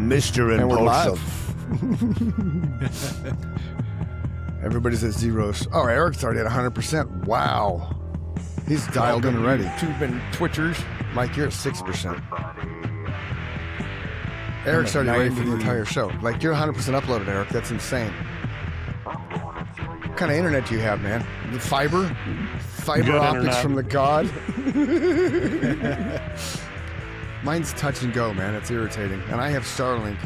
Mr. And we're live. Impulsive. Everybody's at zeros. Oh, Eric's already at 100%. Wow. He's dialed in already. YouTube and Twitchers. Mike, you're at 6%. Eric's already ready for the entire show. Like, you're 100% uploaded, Eric. That's insane. What kind of internet do you have, man? The fiber? Fiber Good optics internet. from the god? Mine's touch and go, man. It's irritating. And I have Starlink.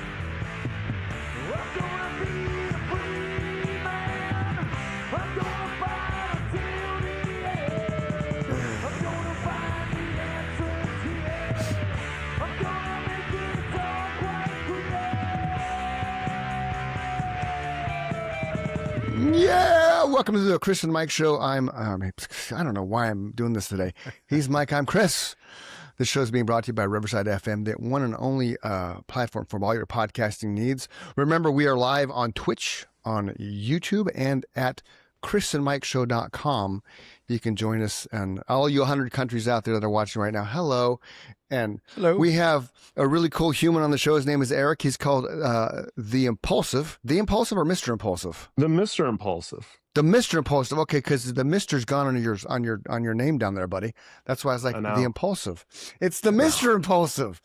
Yeah, welcome to the Chris and Mike show. I don't know why I'm doing this today. He's Mike, I'm Chris. This show is being brought to you by Riverside FM, the one and only platform for all your podcasting needs. Remember, we are live on Twitch, on YouTube, and at chrisandmikeshow.com. You can join us, and all you 100 countries out there that are watching right now, hello. And Hello. we have a really cool human on the show. His name is Eric. He's called The Impulsive. The Impulsive or Mr. Impulsive? The Mr. Impulsive. The Mr. Impulsive. Okay, because the Mister's gone on your name down there, buddy. That's why I was like, I know. The Impulsive. It's the Mr. Impulsive.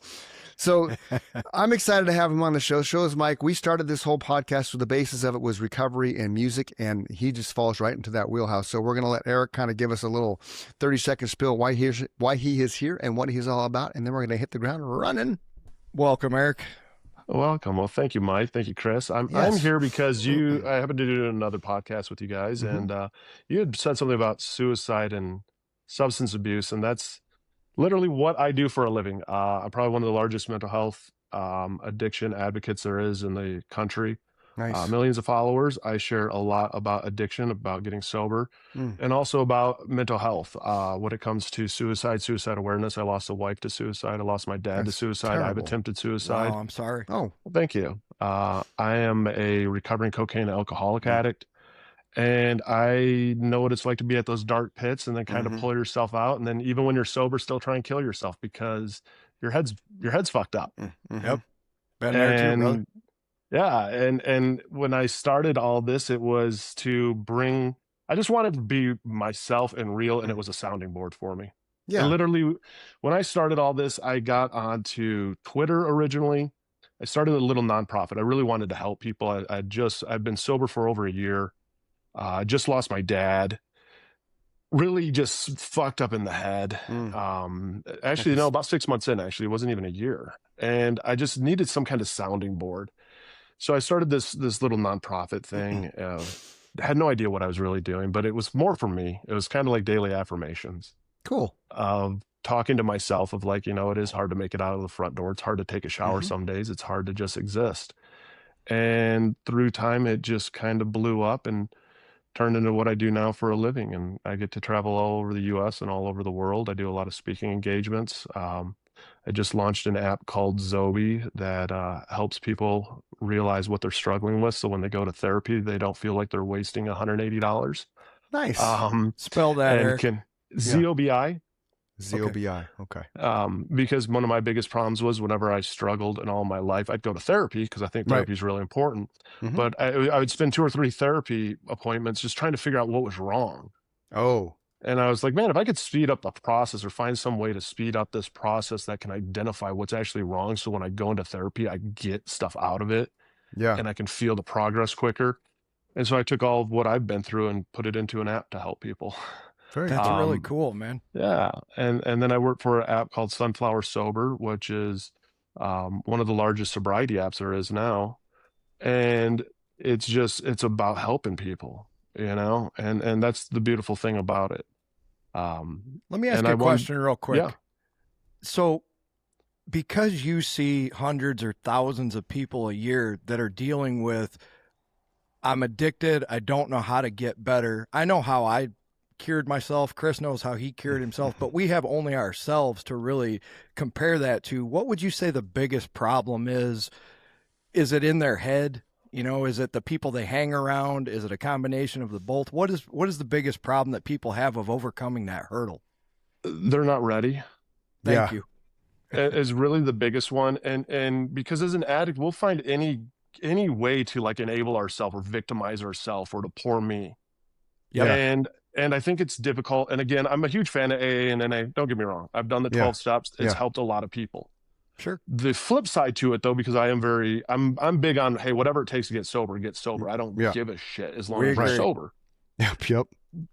So I'm excited to have him on the show. Show is Mike. We started this whole podcast with the basis of it was recovery and music, and he just falls right into that wheelhouse. So we're going to let Eric kind of give us a little 30-second spill why he is here and what he's all about, and then we're going to hit the ground running. Welcome, Eric. Welcome. Well, thank you, Mike. Thank you, Chris. I'm here because I happened to do another podcast with you guys, and you had said something about suicide and substance abuse, and that's literally what I do for a living. I'm probably one of the largest mental health addiction advocates there is in the country. Nice. Millions of followers. I share a lot about addiction, about getting sober, and also about mental health. When it comes to suicide awareness, I lost a wife to suicide. I lost my dad to suicide. I've terrible. attempted suicide. Oh, I'm sorry. Oh, Well, thank you. I am a recovering cocaine and alcoholic addict, and I know what it's like to be at those dark pits and then kind of pull yourself out. And then even when you're sober, still try and kill yourself because your head's fucked up. Yep. Been there too, brother. Yeah, and when I started all this, it was I just wanted to be myself and real, and it was a sounding board for me. yeah. And literally, when I started all this, I got onto Twitter originally. I started a little nonprofit. I really wanted to help people. I've been sober for over a year. I just lost my dad. Really just fucked up in the head. Actually, no, about 6 months in, actually. It wasn't even a year. And I just needed some kind of sounding board. So I started this little nonprofit thing. Had no idea what I was really doing, but it was more for me. It was kind of like daily affirmations Cool. of talking to myself of like, it is hard to make it out of the front door. It's hard to take a shower some days. It's hard to just exist. And through time, it just kind of blew up and turned into what I do now for a living. And I get to travel all over the US and all over the world. I do a lot of speaking engagements. I just launched an app called Zobi that helps people realize what they're struggling with. So when they go to therapy, they don't feel like they're wasting $180. Nice. Spell that, Eric. ZOBI. ZOBI. Okay. Because one of my biggest problems was whenever I struggled in all my life, I'd go to therapy because I think therapy is really important. But I would spend 2 or 3 therapy appointments just trying to figure out what was wrong. Oh, And I was like, man, if I could speed up the process or find some way to speed up this process that can identify what's actually wrong. So when I go into therapy, I get stuff out of it yeah. and I can feel the progress quicker. And so I took all of what I've been through and put it into an app to help people. Very That's cool. really cool, man. Yeah. And then I work for an app called Sunflower Sober, which is one of the largest sobriety apps there is now. And it's about helping people, and that's the beautiful thing about it. Let me ask you a question real quick. Yeah. So because you see hundreds or thousands of people a year that are dealing with, I'm addicted, I don't know how to get better. I know how I cured myself. Chris knows how he cured himself, but we have only ourselves to really compare that to. What would you say the biggest problem is? Is it in their head? Is it the people they hang around? Is it a combination of the both? What is the biggest problem that people have of overcoming that hurdle? They're not ready. Thank you. is really the biggest one. And because as an addict, we'll find any way to like enable ourselves or victimize ourselves or to poor me. Yep. And I think it's difficult. And again, I'm a huge fan of AA and NA. Don't get me wrong. I've done the 12 steps. It's helped a lot of people. Sure. The flip side to it though, because I'm big on, hey, whatever it takes to get sober, get sober. I don't give a shit as long as you're sober. Yep.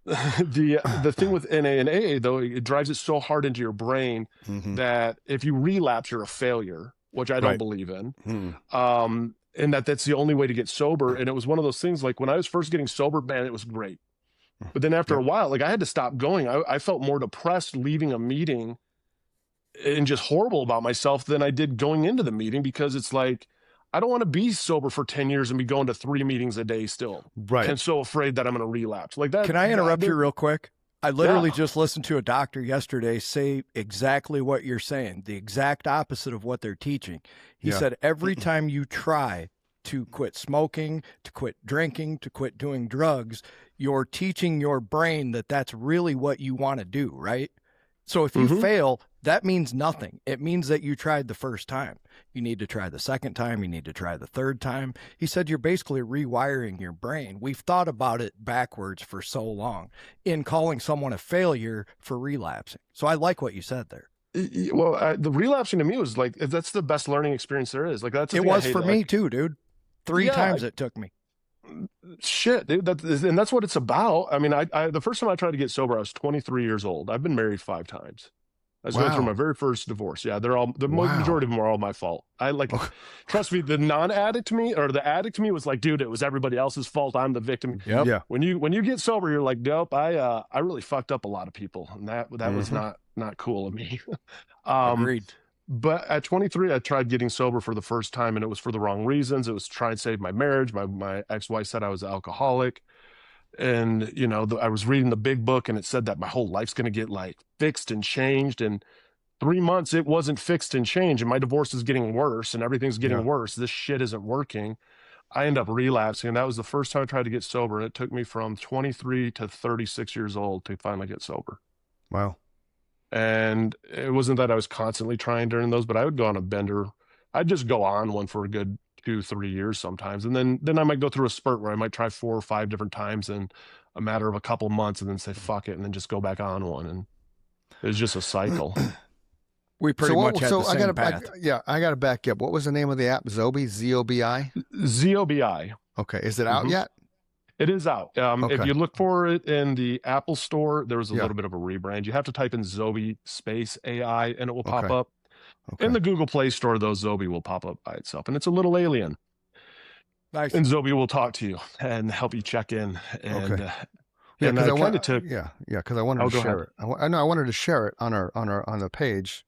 The thing with NA and AA though, it drives it so hard into your brain that if you relapse, you're a failure, which I don't believe in. And that's the only way to get sober. And it was one of those things like when I was first getting sober, man, it was great. But then after a while, like I had to stop going. I felt more depressed leaving a meeting and just horrible about myself than I did going into the meeting, because it's like, I don't want to be sober for 10 years and be going to 3 meetings a day still. Right. And so afraid that I'm going to relapse like that. Can I interrupt you real quick? I literally just listened to a doctor yesterday say exactly what you're saying, the exact opposite of what they're teaching. He said, every time you try to quit smoking, to quit drinking, to quit doing drugs, you're teaching your brain that that's really what you want to do, right? So if you fail, that means nothing. It means that you tried the first time. You need to try the second time. You need to try the third time. He said you're basically rewiring your brain. We've thought about it backwards for so long in calling someone a failure for relapsing. So I like what you said there. Well, the relapsing to me was like, that's the best learning experience there is. Like that's it was for me too, dude. 3 times it took me. Shit, dude, and that's what it's about. I mean, I the first time I tried to get sober, I was 23 years old. I've been married 5 times. I was going through my very first divorce. Yeah, the majority of them are all my fault. Trust me, the non-addict to me or the addict to me was like, dude, it was everybody else's fault. I'm the victim. Yep. Yeah. When you get sober, you're like, nope, I really fucked up a lot of people, and that was not cool of me. Agreed. But at 23, I tried getting sober for the first time, and it was for the wrong reasons. It was to try and save my marriage. My ex-wife said I was an alcoholic. And, you know, I was reading the big book, and it said that my whole life's going to get like fixed and changed. And 3 months, it wasn't fixed and changed. And my divorce is getting worse, and everything's getting worse. This shit isn't working. I end up relapsing. And that was the first time I tried to get sober. And it took me from 23 to 36 years old to finally get sober. Wow. And it wasn't that I was constantly trying during those, but I would go on a bender. I'd just go on one for a good 2-3 years sometimes. And then I might go through a spurt where I might try 4 or 5 different times in a matter of a couple months and then say, fuck it. And then just go back on one. And it was just a cycle. We pretty much had the same path. I got to back you up. What was the name of the app? Zobi? Z-O-B-I? Z-O-B-I. Okay. Is it out yet? It is out. If you look for it in the Apple store, there was a little bit of a rebrand. You have to type in Zobi space AI and it will pop up. In the Google Play Store, though, Zobi will pop up by itself. And it's a little alien. Nice. And Zobi will talk to you and help you check in. And, because I wanted to share it. I wanted to share it on the page.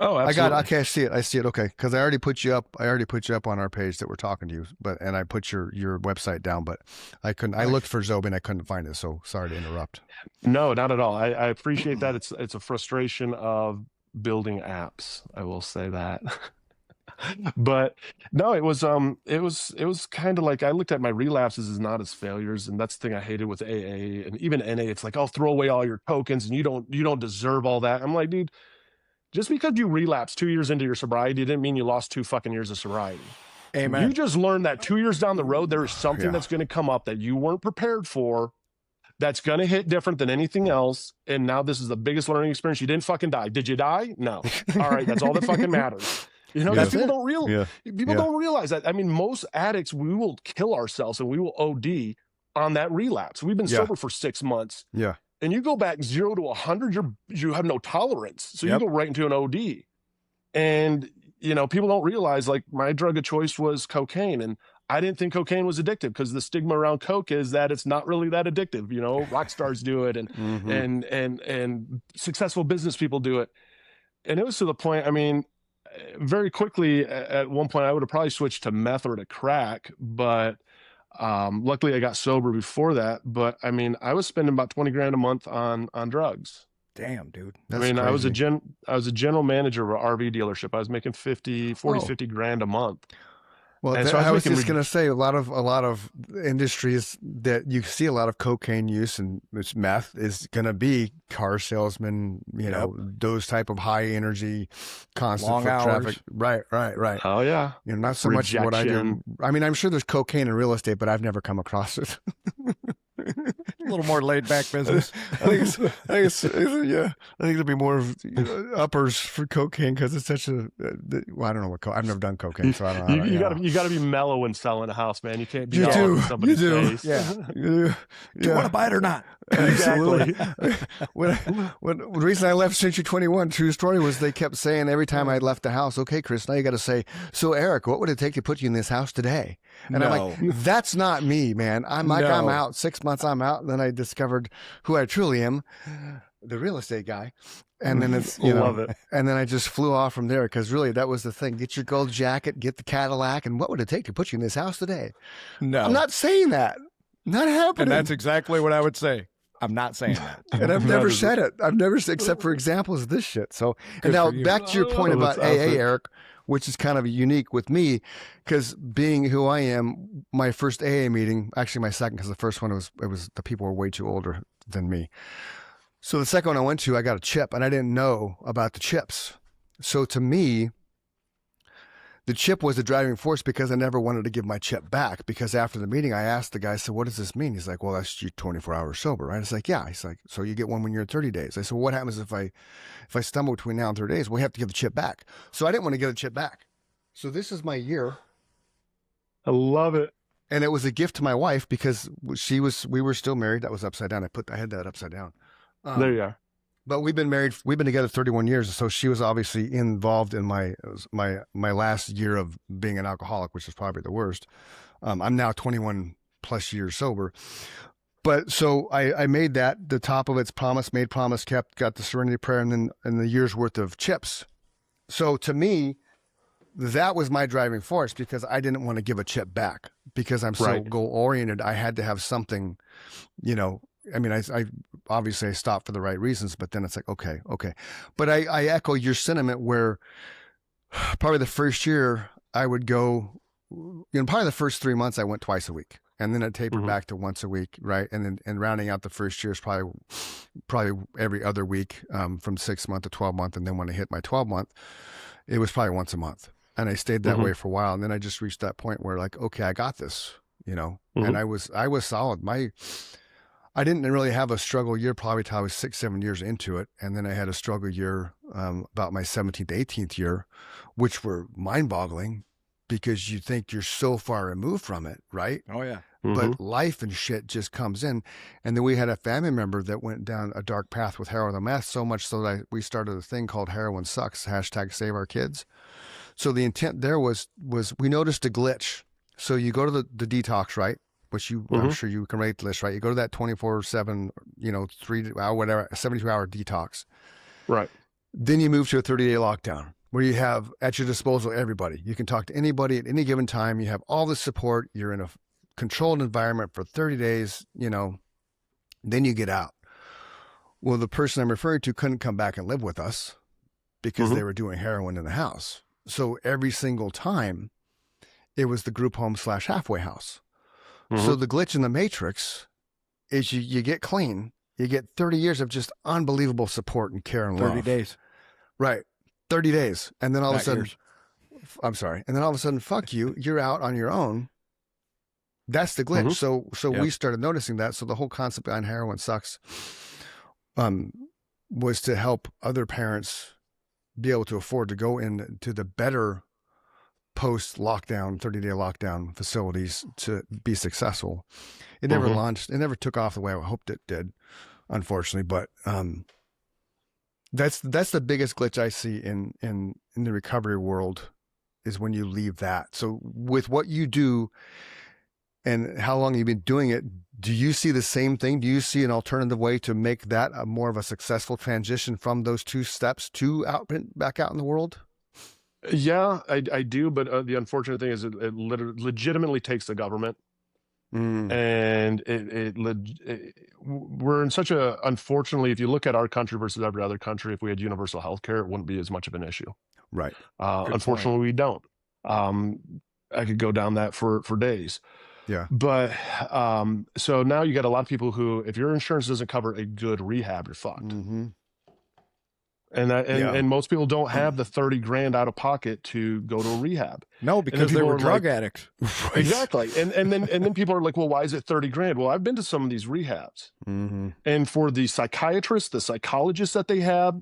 Oh, absolutely. I see it. Okay. Because I already put you up on our page that we're talking to you, and I put your website down, but I couldn't. I looked for Zobi and I couldn't find it. So sorry to interrupt. No, not at all. I appreciate that. It's a frustration of building apps. I will say that. But no, it was kind of like I looked at my relapses as not as failures, and that's the thing I hated with AA and even NA. It's like, oh, throw away all your tokens, and you don't deserve all that. I'm like, dude. Just because you relapsed 2 years into your sobriety didn't mean you lost 2 fucking years of sobriety. Amen. You just learned that 2 years down the road, there is something that's going to come up that you weren't prepared for, that's going to hit different than anything else. And now this is the biggest learning experience. You didn't fucking die. Did you die? No. All right. That's all that fucking matters. You know, people don't realize that. I mean, most addicts, we will kill ourselves and we will OD on that relapse. We've been sober for 6 months. Yeah. And you go back 0 to 100, you have no tolerance. So you go right into an OD. And, you know, people don't realize, like, my drug of choice was cocaine. And I didn't think cocaine was addictive because the stigma around coke is that it's not really that addictive. You know, rock stars do it and and successful business people do it. And it was to the point, I mean, very quickly at one point I would have probably switched to meth or to crack, but luckily I got sober before that. But I mean, I was spending about 20 grand a month on drugs. Damn, dude. That's crazy. I was a general manager of an RV dealership. I was making 50 grand a month. Well, And so I was making just going to say a lot of industries that you see a lot of cocaine use and it's meth is going to be car salesmen, you know, those type of high energy, constant Long foot hours. traffic. Right. Oh yeah. You know, not so much what I do. Rejection. I mean, I'm sure there's cocaine in real estate, but I've never come across it. A little more laid back business. I think it'd be more of uppers for cocaine because it's such a. Well, I don't know what I've never done cocaine, so I don't know. You gotta be mellow when selling a house, man. You can't be You all do. in somebody's You do. face. Yeah. Do you want to buy it or not? Absolutely. when the reason I left Century 21, true story, was they kept saying every time I left the house, okay, Chris, now you got to say, so Eric, what would it take to put you in this house today? And I'm like, that's not me, man. I'm out 6 months, I'm out. And then I discovered who I truly am, the real estate guy. And then it's, Love it. And then I just flew off from there because really that was the thing. Get your gold jacket, get the Cadillac. And what would it take to put you in this house today? No. I'm not saying that. Not happening. And that's exactly what I would say. I'm not saying that. And I've never said it. I've never said, except for examples of this shit. So, and now back to your point about AA, Eric, which is kind of unique with me, because being who I am, my first AA meeting, actually my second, because the first one was the people were way too older than me. So the second one I went to, I got a chip, and I didn't know about the chips. So to me, the chip was the driving force because I never wanted to give my chip back. Because after the meeting, I asked the guy, I said, what does this mean? He's like, well, that's you 24 hours sober, right? I was like, yeah. He's like, so you get one when you're 30 days. I said, well, what happens if I stumble between now and 30 days? Well, we have to give the chip back. So I didn't want to give the chip back. So this is my year. I love it. And it was a gift to my wife because we were still married. That was upside down. I had that upside down. There you are. But we've been married. We've been together 31 years. So she was obviously involved in my last year of being an alcoholic, which is probably the worst. I'm now 21 plus years sober. But so I made that the top of its promise, made promise kept, got the serenity prayer, and the year's worth of chips. So to me, that was my driving force because I didn't want to give a chip back because I'm so goal oriented. I had to have something, you know. I mean, I obviously I stopped for the right reasons, but then it's like, okay. But I echo your sentiment where probably the first year I would go, probably the first 3 months I went twice a week, and then it tapered back to once a week, right? And rounding out the first year is probably every other week from 6 month to 12 month, and then when I hit my 12 month, it was probably once a month, and I stayed that way for a while, and then I just reached that point where like, okay, I got this, and I was solid. I didn't really have a struggle year probably till I was 6-7 years into it. And then I had a struggle year about my 17th, 18th year, which were mind boggling because you think you're so far removed from it, right? Oh, yeah. But life and shit just comes in. And then we had a family member that went down a dark path with heroin and meth, so much so that we started a thing called Heroin Sucks, #SaveOurKids. So the intent there was we noticed a glitch. So you go to the detox, right? Which I'm sure you can relate to this, right? You go to that 24/7, 3-hour, whatever, 72-hour detox. Right. Then you move to a 30-day lockdown where you have at your disposal everybody. You can talk to anybody at any given time. You have all the support. You're in a controlled environment for 30 days, then you get out. Well, the person I'm referring to couldn't come back and live with us because they were doing heroin in the house. So every single time it was the group home / halfway house. So the glitch in the matrix is you get clean, you get 30 years of just unbelievable support and care and 30 love. 30 days. Right. 30 days. And then all of a sudden, years. I'm sorry. And then all of a sudden, fuck you, you're out on your own. That's the glitch. So we started noticing that. So the whole concept behind Heroin Sucks was to help other parents be able to afford to go into the better post-lockdown, 30-day lockdown facilities to be successul. It never launched. It never took off the way I hoped it did, unfortunately. But that's the biggest glitch I see in the recovery world is when you leave that. So with what you do and how long you've been doing it, do you see the same thing? Do you see an alternative way to make that more of a successful transition from those two steps to back out in the world? Yeah, I do. But the unfortunate thing is it legitimately takes the government. And we're in such a, unfortunately, if you look at our country versus every other country, if we had universal health care, it wouldn't be as much of an issue. Right. Unfortunately, we don't. I could go down that for days. Yeah. But so now you got a lot of people who, if your insurance doesn't cover a good rehab, you're fucked. Mm-hmm. And most people don't have the 30 grand out of pocket to go to a rehab. No, because they were drug addicts. Exactly. And then people are like, well, why is it 30 grand? Well, I've been to some of these rehabs. Mm-hmm. And for the psychiatrists, the psychologists that they have,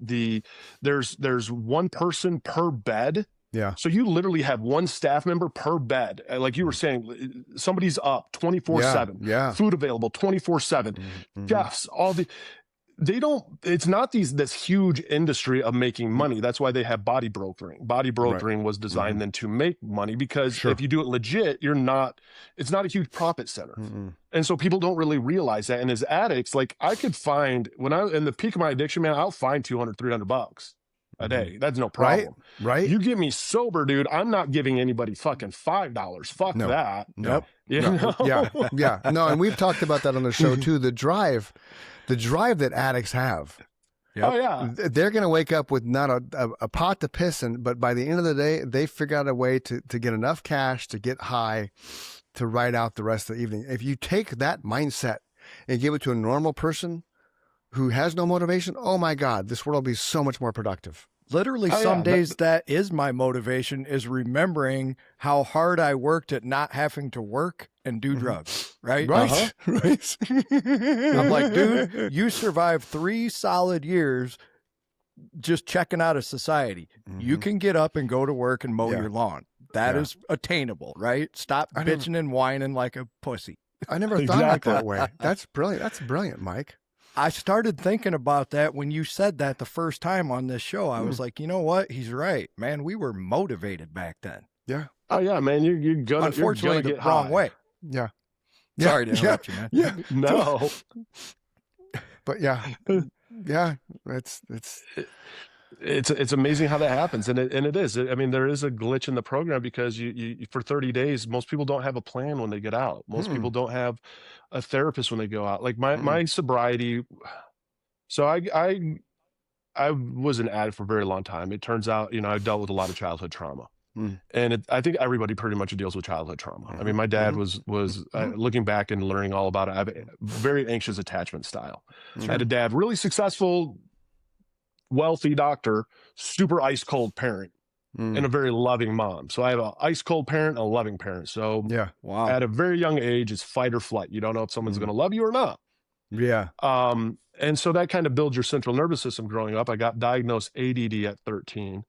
there's one person per bed. Yeah. So you literally have one staff member per bed. Like you were saying, somebody's up 24/7. Yeah. Food available 24/7. Mm-hmm. Chefs, it's not this huge industry of making money. That's why they have body brokering. Body brokering was designed then to make money, because if you do it legit, it's not a huge profit center. Mm-hmm. And so people don't really realize that. And as addicts, like I could find, when I in the peak of my addiction, man, I'll find $200-$300 a day. That's no problem. Right. You get me sober, dude, I'm not giving anybody fucking $5. Fuck that. No. You know? Yeah. No, and we've talked about that on the show too. The drive that addicts have. Yep. Oh yeah. They're going to wake up with not a pot to piss in, but by the end of the day, they figure out a way to get enough cash to get high to ride out the rest of the evening. If you take that mindset and give it to a normal person who has no motivation, oh my God, this world will be so much more productive. Literally, some days that is my motivation, is remembering how hard I worked at not having to work and do drugs, right? Right. Right. I'm like, dude, you survived 3 solid years just checking out of society. You can get up and go to work and mow your lawn. That is attainable, right? Stop bitching and whining like a pussy. I never thought of it that way. That's brilliant. That's brilliant, Mike. I started thinking about that when you said that the first time on this show. I was like, you know what? He's right, man. We were motivated back then. Yeah. Oh yeah, man. You're gonna unfortunately get the wrong high. way. Yeah. Sorry to interrupt you, man. Yeah. No. But yeah. It's amazing how that happens, and it is. I mean, there is a glitch in the program, because you for 30 days, most people don't have a plan when they get out. Most people don't have a therapist when they go out. Like my sobriety. So I was an addict for a very long time. It turns out, I dealt with a lot of childhood trauma. And I think everybody pretty much deals with childhood trauma. I mean, my dad was looking back and learning all about it. I have a very anxious attachment style. I had a dad, really successful, wealthy doctor, super ice cold parent, and a very loving mom. So I have an ice cold parent and a loving parent. So at a very young age, it's fight or flight. You don't know if someone's going to love you or not. Yeah. And so that kind of builds your central nervous system growing up. I got diagnosed ADD at 13.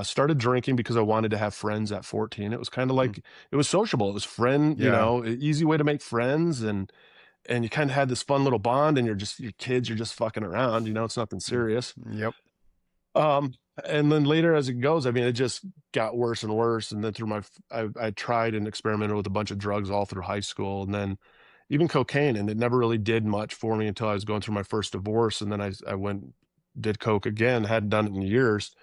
Started drinking because I wanted to have friends at 14. It was kind of like, it was sociable. It was easy way to make friends. And you kind of had this fun little bond, and your kids, you're just fucking around, it's nothing serious. Yep. And then later as it goes, I mean, it just got worse and worse. And then through I tried and experimented with a bunch of drugs all through high school, and then even cocaine, and it never really did much for me until I was going through my first divorce. And then I went, did coke again, hadn't done it in years.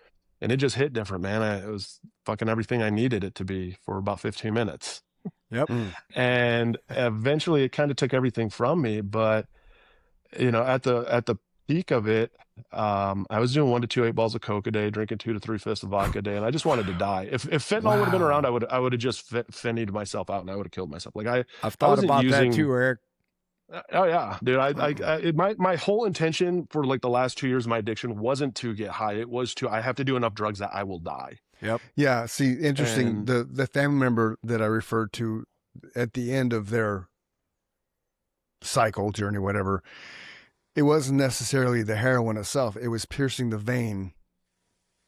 And it just hit different, man. It was fucking everything I needed it to be for about 15 minutes. Yep. And eventually it kind of took everything from me. But, at the peak of it, I was doing 1 to 2 8 balls of coke a day, drinking 2 to 3 fifths of vodka a day. And I just wanted to die. If fentanyl would have been around, I would have just fennied myself out, and I would have killed myself. Like I've thought about that too, Eric. Oh yeah, dude. My whole intention for like the last 2 years of my addiction wasn't to get high. It was I have to do enough drugs that I will die. Yep. Yeah. See, interesting. The family member that I referred to at the end of their cycle, journey, whatever, it wasn't necessarily the heroin itself. It was piercing the vein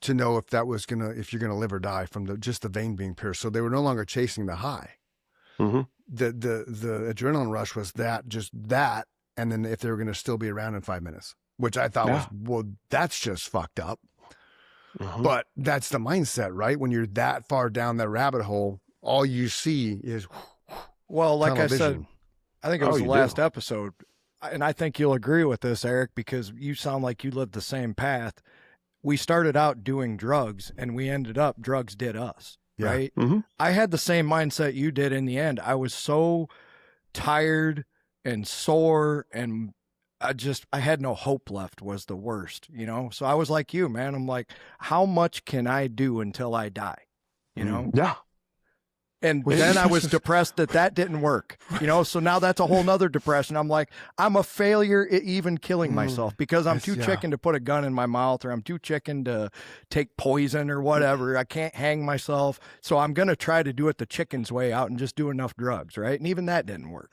to know if you're gonna live or die from just the vein being pierced. So they were no longer chasing the high. Mm-hmm. The adrenaline rush was just that, and then if they were going to still be around in 5 minutes, which I thought that's just fucked up. But that's the mindset, right? When you're that far down that rabbit hole, all you see is like television. I said, I think it was the last episode, and I think you'll agree with this, Eric, because you sound like you lived the same path. We started out doing drugs, and we ended up drugs did us. Yeah. Right. I had the same mindset you did in the end. I was so tired and sore, and I had no hope left, was the worst, So I was like you, man. I'm like, how much can I do until I die? Yeah. And then I was depressed that didn't work, so now that's a whole nother depression. I'm like, I'm a failure at even killing myself because I'm too chicken to put a gun in my mouth, or I'm too chicken to take poison or whatever. I can't hang myself. So I'm going to try to do it the chicken's way out and just do enough drugs. Right. And even that didn't work.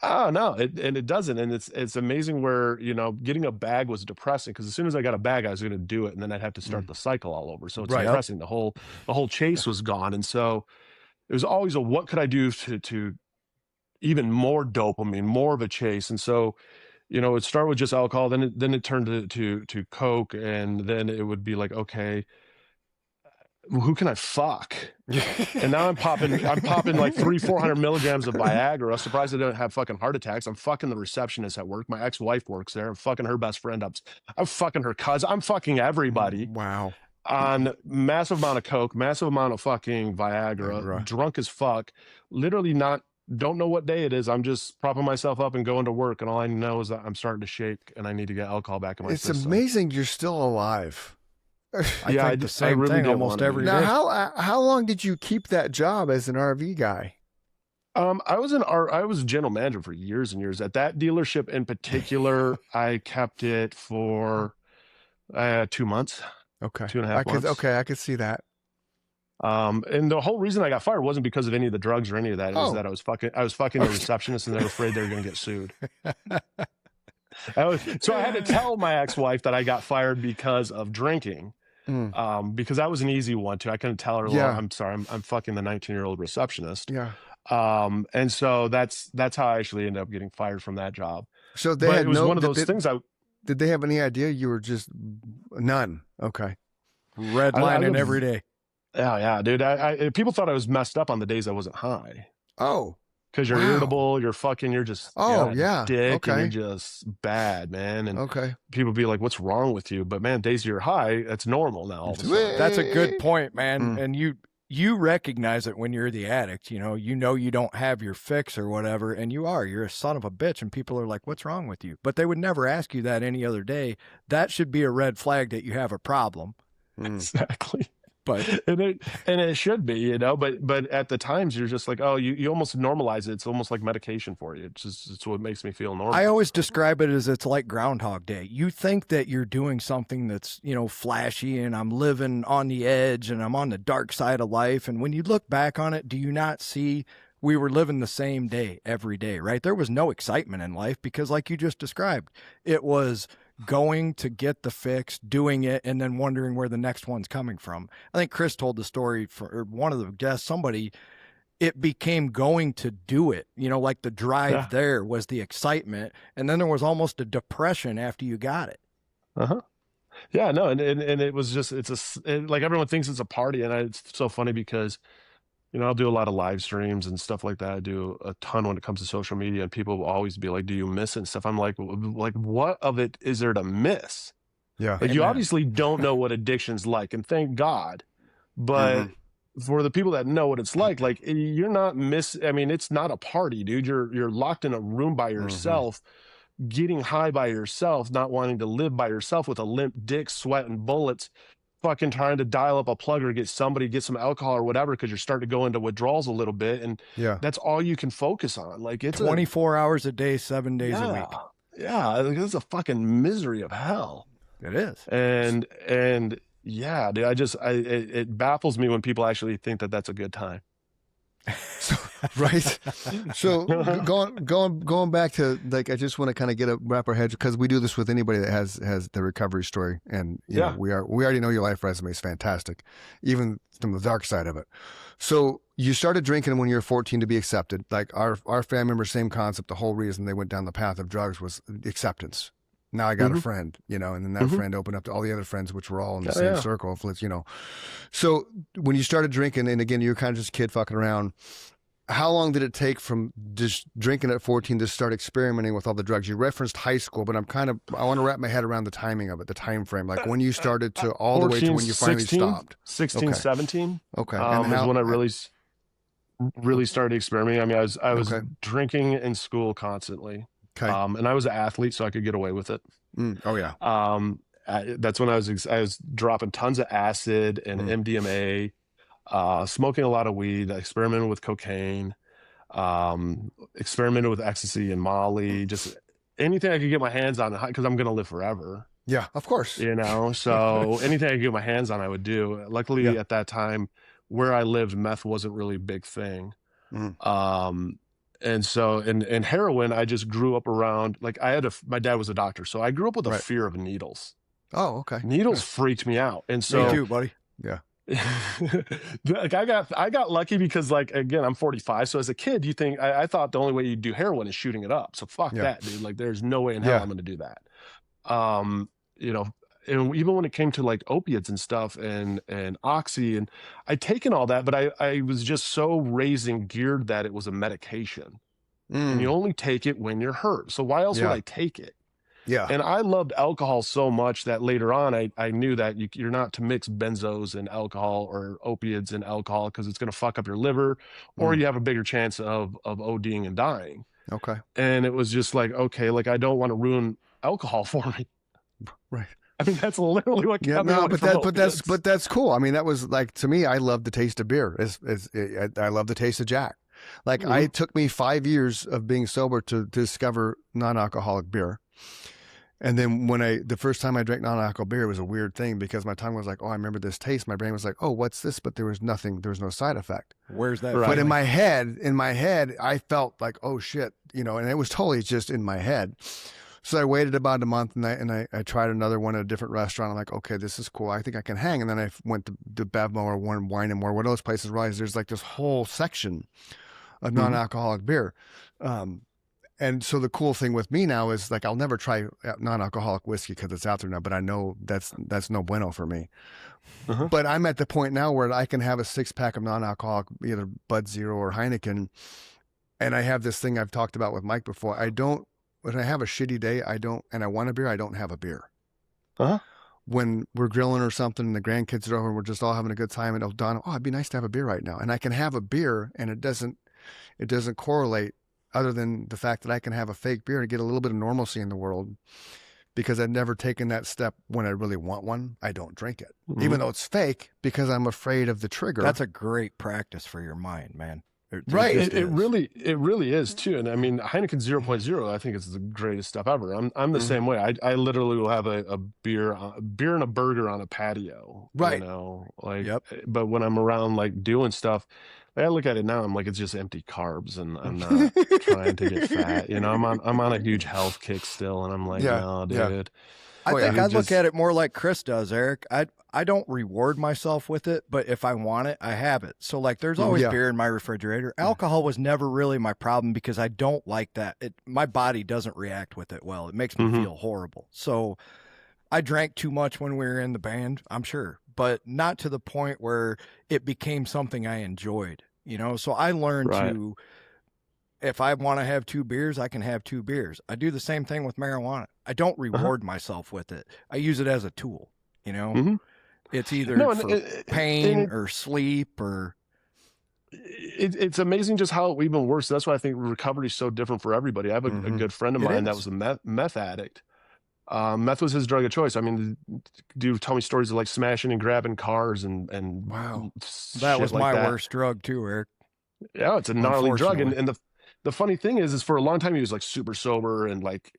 Oh no, it doesn't, and it's amazing where getting a bag was depressing because as soon as I got a bag, I was going to do it, and then I'd have to start the cycle all over. So it's depressing. The whole chase was gone, and so it was always a what could I do to even more dopamine, more of a chase, and so it'd start with just alcohol, then it turned to Coke, and then it would be like, okay, who can I fuck? And now I'm popping like 300-400 milligrams of Viagra. I'm surprised I don't have fucking heart attacks. I'm fucking the receptionist at work. My ex-wife works there. I'm fucking her best friend up. I'm fucking her cousin. I'm fucking everybody. Wow. On massive amount of Coke, massive amount of fucking Viagra, drunk as fuck. Literally don't know what day it is. I'm just propping myself up and going to work. And all I know is that I'm starting to shake and I need to get alcohol back in my system. It's amazing you're still alive. I think the same thing almost every day. Now, how long did you keep that job as an RV guy? I was general manager for years and years. At that dealership in particular, I kept it for 2 months. Okay. 2.5 months. I could see that. And the whole reason I got fired wasn't because of any of the drugs or any of that. It was that I was fucking the receptionist and they were afraid they were going to get sued. So I had to tell my ex-wife that I got fired because of drinking. Because that was an easy one too. I couldn't tell her, well, I'm sorry, I'm fucking the 19-year-old receptionist. Yeah. And so that's how I actually ended up getting fired from that job. So it was one of those things. Did they have any idea you were just none? Okay. Redlining every day. Yeah, dude. People thought I was messed up on the days I wasn't high. Oh. Because you're irritable, you're just dick, and you're just bad, man. And people be like, "What's wrong with you?" But man, days you're high, that's normal now. All of a sudden. That's a good point, man. And you recognize it when you're the addict. You don't have your fix or whatever, and you're a son of a bitch, and people are like, "What's wrong with you?" But they would never ask you that any other day. That should be a red flag that you have a problem. Exactly. But and it should be, but at the times you're just like, oh, you almost normalize it. It's almost like medication for you. It's what makes me feel normal. I always describe it as it's like Groundhog Day. You think that you're doing something that's, flashy and I'm living on the edge and I'm on the dark side of life. And when you look back on it, do you not see we were living the same day every day, right? There was no excitement in life because like you just described, it was going to get the fix, doing it, and then wondering where the next one's coming from. I think Chris told the story for one of the guests, it became going to do it, like the drive there was the excitement. And then there was almost a depression after you got it. Yeah, no. And it was just, like everyone thinks it's a party. And it's so funny because, I'll do a lot of live streams and stuff like that. I do a ton when it comes to social media, and people will always be like, do you miss it and stuff? I'm like, what of it is there to miss? Yeah. Like, you obviously don't know what addiction's like, and thank God. But for the people that know what it's like you're not it's not a party, dude. You're locked in a room by yourself, getting high by yourself, not wanting to live by yourself with a limp dick, sweat and bullets, fucking trying to dial up a plug or get some alcohol or whatever because you're starting to go into withdrawals a little bit, and that's all you can focus on. Like, it's 24 hours a day, 7 days a week. Yeah, it's a fucking misery of hell. It is. And yeah, dude, it baffles me when people actually think that that's a good time. Right. So going back to, like, I just want to kind of wrap our heads, because we do this with anybody that has the recovery story, and you know, we already know your life resume is fantastic, even from the dark side of it. So you started drinking when you were 14 to be accepted. Like our family members, same concept. The whole reason they went down the path of drugs was acceptance. Now I got a friend, and then that friend opened up to all the other friends, which were all in the same circle. So when you started drinking, and again, you were kind of just a kid fucking around, how long did it take from just drinking at 14 to start experimenting with all the drugs? You referenced high school, but I want to wrap my head around the timing of it, the time frame, like when you started to all 14, the way to when you finally 16, stopped. 16, 17. Okay. Is when I really started experimenting. I mean, I was drinking in school constantly. Okay. And I was an athlete, so I could get away with it. Oh yeah. That's when I was dropping tons of acid and MDMA. smoking a lot of weed, experimented with cocaine, experimented with ecstasy and Molly, just anything I could get my hands on, because I'm going to live forever. Yeah, of course. So anything I could get my hands on, I would do. Luckily, Yeah. at that time, where I lived, meth wasn't really a big thing. And so, and heroin, I just grew up around, like my dad was a doctor, so I grew up with a fear of needles. Oh, okay. Needles freaked me out. And so, me too, buddy. Yeah. like I got lucky because, like, again, I'm 45. So as a kid, you think, I thought the only way you do heroin is shooting it up. So fuck that, dude. Like, there's no way in hell I'm going to do that. And even when it came to like opiates and stuff and oxy, and I'd taken all that, but I was just so raised and geared that it was a medication, and you only take it when you're hurt. So why else would I take it? Yeah. And I loved alcohol so much that later on, I knew that you're not to mix benzos and alcohol or opiates and alcohol, because it's going to fuck up your liver, or you have a bigger chance of ODing and dying. Okay. And it was just like, okay, like, I don't want to ruin alcohol for me. Right. I mean, that's literally what. Yeah, no, but that's cool. I mean, that was like, to me, I love the taste of beer. I love the taste of Jack. Like, it took me 5 years of being sober to discover non-alcoholic beer. And then the first time I drank non-alcoholic beer, it was a weird thing, because my tongue was like, oh, I remember this taste. My brain was like, oh, what's this? But there was no side effect. Where's that? But in my head, I felt like, oh shit, and it was totally just in my head. So I waited about a month, and I tried another one at a different restaurant. I'm like, okay, this is cool. I think I can hang. And then I went to Bevmo or Wine and More, where those places realized there's like this whole section of non-alcoholic beer. And so the cool thing with me now is, like, I'll never try non-alcoholic whiskey because it's out there now, but I know that's no bueno for me. But I'm at the point now where I can have a 6-pack of non-alcoholic, either Bud Zero or Heineken. And I have this thing I've talked about with Mike before. When I have a shitty day, and I want a beer, I don't have a beer. When we're grilling or something and the grandkids are over and we're just all having a good time, and it'll dawn, oh, it'd be nice to have a beer right now. And I can have a beer, and it doesn't correlate, other than the fact that I can have a fake beer and get a little bit of normalcy in the world, because I've never taken that step. When I really want one, I don't drink it, even though it's fake, because I'm afraid of the trigger. That's a great practice for your mind, man. Right. It really is too. And I mean, Heineken 0.0, I think it's the greatest stuff ever. I'm the same way. I literally will have a beer and a burger on a patio. Right. But when I'm around, like, doing stuff, I look at it now, I'm like, it's just empty carbs, and I'm not trying to get fat. I'm on a huge health kick still, and I'm like, no, dude. Yeah. I think I look at it more like Chris does, Eric. I don't reward myself with it, but if I want it, I have it. So, like, there's always beer in my refrigerator. Alcohol was never really my problem, because I don't like that. My body doesn't react with it well. It makes me feel horrible. So I drank too much when we were in the band, I'm sure, but not to the point where it became something I enjoyed, So I learned to, if I want to have 2 beers, I can have 2 beers. I do the same thing with marijuana. I don't reward myself with it. I use it as a tool, It's either for pain or sleep or. It's amazing just how it even works. That's why I think recovery is so different for everybody. I have a good friend of mine that was a meth addict. Meth was his drug of choice. I mean, dude tell me stories of, like, smashing and grabbing cars and wow, that was like my worst drug too, Eric. Yeah, it's a gnarly drug. And the funny thing is for a long time he was, like, super sober and, like,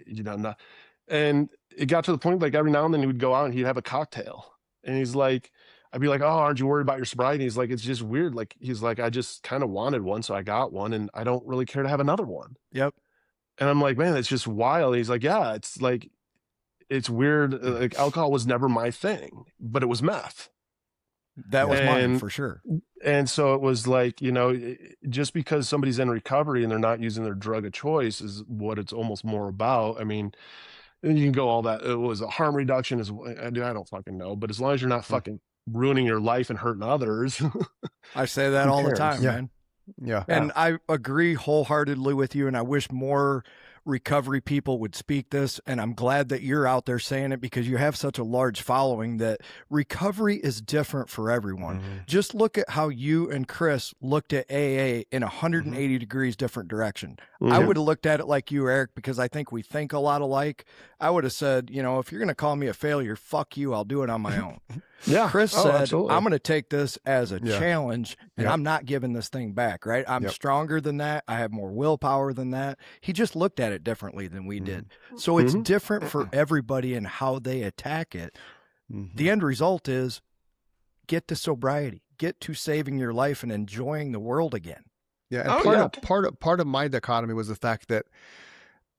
and it got to the point, like, every now and then he would go out and he'd have a cocktail, and he's like, I'd be like, oh, aren't you worried about your sobriety? He's like, it's just weird. Like, he's like, I just kind of wanted one, so I got one, and I don't really care to have another one. Yep. And I'm like, man, it's just wild. And he's like, yeah, it's like, it's weird. Like, alcohol was never my thing, but it was meth. That was mine for sure. And so it was like, just because somebody's in recovery and they're not using their drug of choice is what it's almost more about. I mean, you can go all that. It was a harm reduction. I don't fucking know. But as long as you're not fucking ruining your life and hurting others. I say that all the time, man. Yeah. And I agree wholeheartedly with you. And I wish more recovery people would speak this, and I'm glad that you're out there saying it, because you have such a large following that recovery is different for everyone. Just look at how you and Chris looked at AA in 180 degrees different direction. I would have looked at it like you, Eric, because I think we think a lot alike. I would have said, if you're going to call me a failure, fuck you, I'll do it on my own. Yeah. Chris Oh, said, absolutely. I'm going to take this as a Yeah. challenge, and Yep. I'm not giving this thing back, right? I'm Yep. stronger than that. I have more willpower than that. He just looked at it differently than we did. Mm-hmm. So it's Mhm. different for everybody and how they attack it. Mm-hmm. The end result is get to sobriety, get to saving your life and enjoying the world again. Yeah, and Oh, part of my dichotomy was the fact that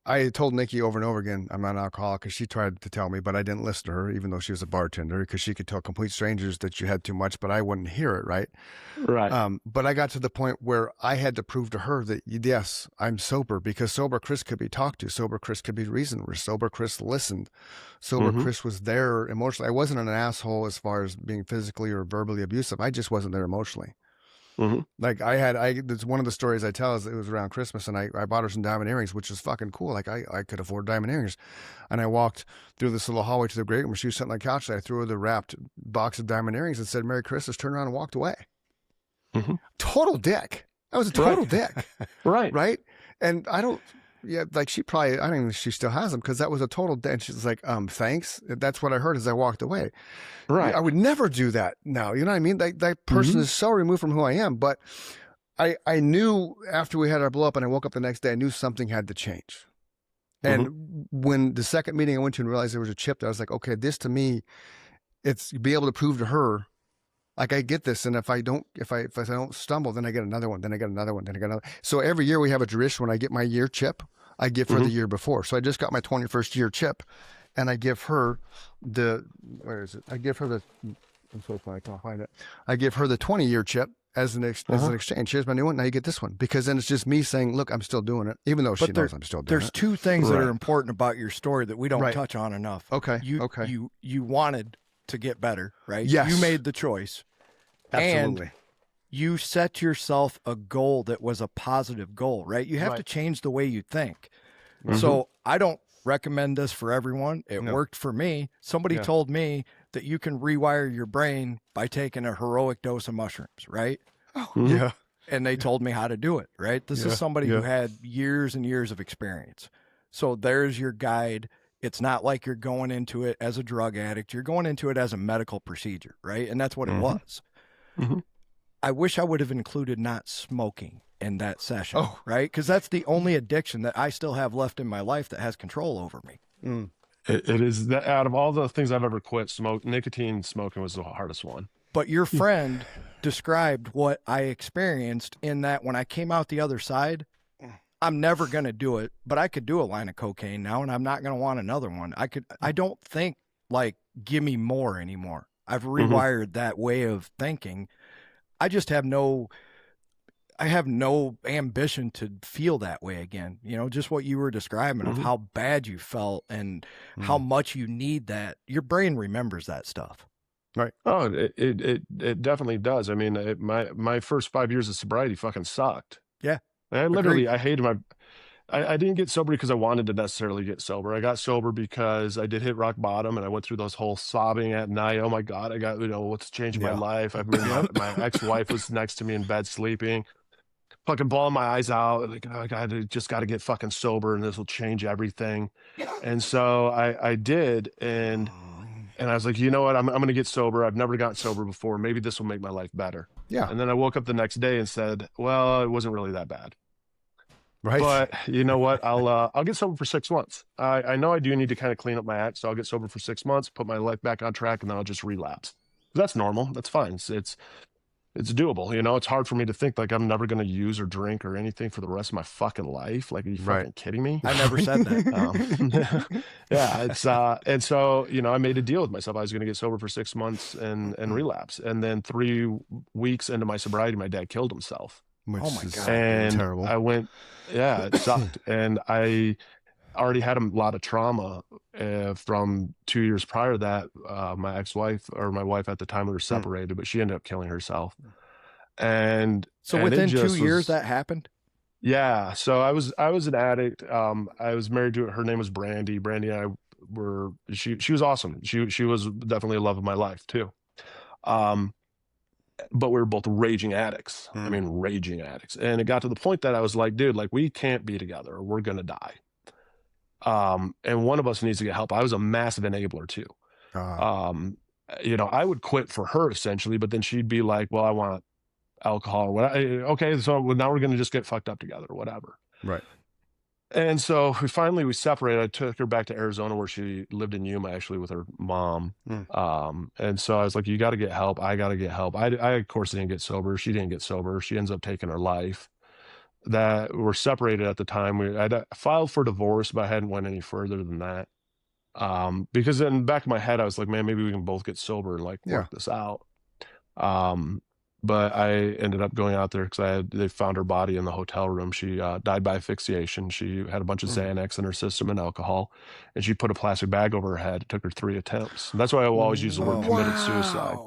I had told Nikki over and over again, I'm not an alcoholic, because she tried to tell me, but I didn't listen to her, even though she was a bartender, because she could tell complete strangers that you had too much, but I wouldn't hear it, right? Right. But I got to the point where I had to prove to her that, yes, I'm sober, because sober Chris could be talked to. Sober Chris could be reasoned with. Sober Chris listened. Sober Mhm. Chris was there emotionally. I wasn't an asshole as far as being physically or verbally abusive. I just wasn't there emotionally. Mhm. Like that's one of the stories I tell is it was around Christmas, and I bought her some diamond earrings, which was fucking cool. Like I could afford diamond earrings. And I walked through this little hallway to the great room. She was sitting on the couch, and I threw her the wrapped box of diamond earrings and said, Merry Christmas, turned around and walked away. Mhm. Total dick. I was a total dick. Right. Right. And I don't, like she probably, I don't even know if she still has them, because that was a total dick. And she's like, thanks. That's what I heard as I walked away. Right. I would never do that now. You know what I mean? That person Mhm. is so removed from who I am. But I knew after we had our blow up and I woke up the next day, I knew something had to change. And when the second meeting I went to and realized there was a chip there, I was like, okay, this to me, it's be able to prove to her, like I get this. And if I don't stumble, then I get another one, then I get another one, then I get another. So every year we have a tradition. When I get my year chip, I give her the year before. So I just got my 21st year chip, and I give her where is it? I give her I'm so funny, I can't find it. I give her the 20-year chip as an exchange. Here's my new one. Now you get this one, because then it's just me saying, look, I'm still doing it, even though she knows I'm still doing There's it. two things that Right. are important about your story that we don't touch on enough. Okay. You wanted to get better, right? Yes. You made the choice. Absolutely. And you set yourself a goal that was a positive goal, right? You have to change the way you think. So I don't recommend this for everyone. It worked for me. Somebody told me that you can rewire your brain by taking a heroic dose of mushrooms, right? Yeah. And they told me how to do it, right? This is somebody who had years and years of experience. So there's your guide. It's not like you're going into it as a drug addict. You're going into it as a medical procedure, right? And that's what it was. I wish I would have included not smoking in that session, right? Because that's the only addiction that I still have left in my life that has control over me. It is that out of all the things I've ever quit, nicotine smoking was the hardest one. But your friend described what I experienced in that when I came out the other side, I'm never going to do it, but I could do a line of cocaine now, and I'm not going to want another one. I don't think like, give me more anymore. I've rewired that way of thinking. I just have no ambition to feel that way again. You know, just what you were describing of how bad you felt and how much you need that. Your brain remembers that stuff. Right. Oh, it definitely does. I mean, my first 5 years of sobriety fucking sucked. Yeah. I hated I didn't get sober because I wanted to necessarily get sober. I got sober because I did hit rock bottom, and I went through those whole sobbing at night. Oh my God, I got, what's changing my life. I mean, my ex-wife was next to me in bed sleeping, fucking bawling my eyes out. Like, oh, I just got to get fucking sober, and this will change everything. And so I did. And I was like, you know what? I'm going to get sober. I've never gotten sober before. Maybe this will make my life better. Yeah. And then I woke up the next day and said, well, it wasn't really that bad. Right. But you know what? I'll get sober for 6 months. I know I do need to kind of clean up my act, so I'll get sober for 6 months, put my life back on track, and then I'll just relapse. That's normal. That's fine. It's doable. It's hard for me to think like I'm never going to use or drink or anything for the rest of my fucking life. Like, are you fucking kidding me? I never said that. Yeah. It's and so I made a deal with myself. I was going to get sober for 6 months and relapse, and then 3 weeks into my sobriety, my dad killed himself. Which oh my God. And terrible. I went, it sucked. And I already had a lot of trauma from 2 years prior to that. My ex-wife, or my wife at the time, we were separated, but she ended up killing herself. And so within 2 years that happened? Yeah. So I was an addict. I was married to her. Her name was Brandy. Brandy and I she was awesome. She was definitely a love of my life too. But we were both raging addicts. I mean, raging addicts. And it got to the point that I was like, dude, like, we can't be together or we're going to die. And one of us needs to get help. I was a massive enabler too. I would quit for her essentially, but then she'd be like, well, I want alcohol or what. Okay, so now we're going to just get fucked up together or whatever. Right. And so we separated. I took her back to Arizona where she lived in Yuma actually with her mom. And so I was like, you got to get help. I got to get help. I of course didn't get sober. She didn't get sober. She ends up taking her life. That we're separated at the time. I filed for divorce, but I hadn't went any further than that. Because in the back of my head, I was like, man, maybe we can both get sober and like work this out. But I ended up going out there because they found her body in the hotel room. She died by asphyxiation. She had a bunch of Xanax in her system and alcohol, and she put a plastic bag over her head. It took her 3 attempts. And that's why I will always use the word committed suicide.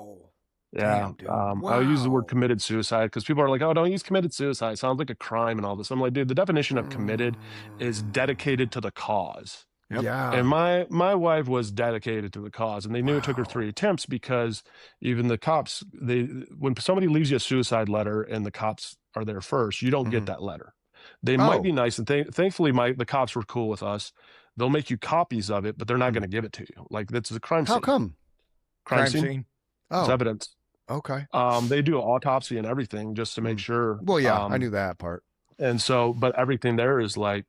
Yeah. I use the word committed suicide because people are like, oh, don't use committed suicide. It sounds like a crime and all this. I'm like, dude, the definition of committed is dedicated to the cause. Yep. Yeah. And my wife was dedicated to the cause, and they knew it took her 3 attempts because even the cops, when somebody leaves you a suicide letter and the cops are there first, you don't get that letter. They might be nice, and thankfully the cops were cool with us. They'll make you copies of it, but they're not going to give it to you. Like that's a crime scene. How come? Crime scene. It's evidence. Okay. They do an autopsy and everything just to make sure. Well, yeah, I knew that part. And so, but everything there is like,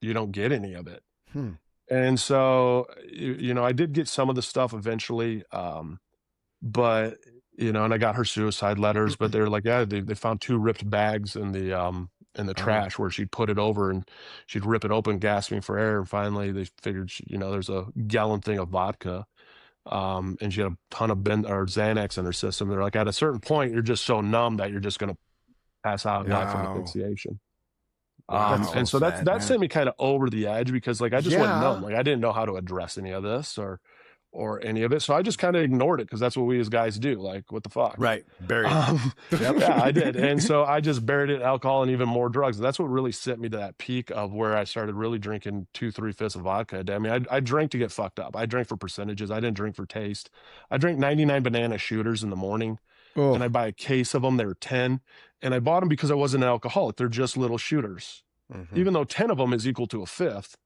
you don't get any of it. And so, I did get some of the stuff eventually. But, and I got her suicide letters, but they're like, yeah, they found 2 ripped bags in the trash where she'd put it over and she'd rip it open, gasping for air. And finally they figured, there's a gallon thing of vodka. And she had a ton of Xanax in her system. They're like, at a certain point, you're just so numb that you're just going to pass out and die from asphyxiation. And so that sent me kind of over the edge because like, I just went numb. Like I didn't know how to address any of this or any of it. So I just kind of ignored it because that's what we as guys do. Like, what the fuck? Right. Bury it. Yeah, I did. And so I just buried it in alcohol and even more drugs. And that's what really sent me to that peak of where I started really drinking 2-3 fifths of vodka a day. I mean, I drank to get fucked up. I drank for percentages. I didn't drink for taste. I drank 99 banana shooters in the morning. And I buy a case of them. They were 10. And I bought them because I wasn't an alcoholic. They're just little shooters. Even though 10 of them is equal to a fifth.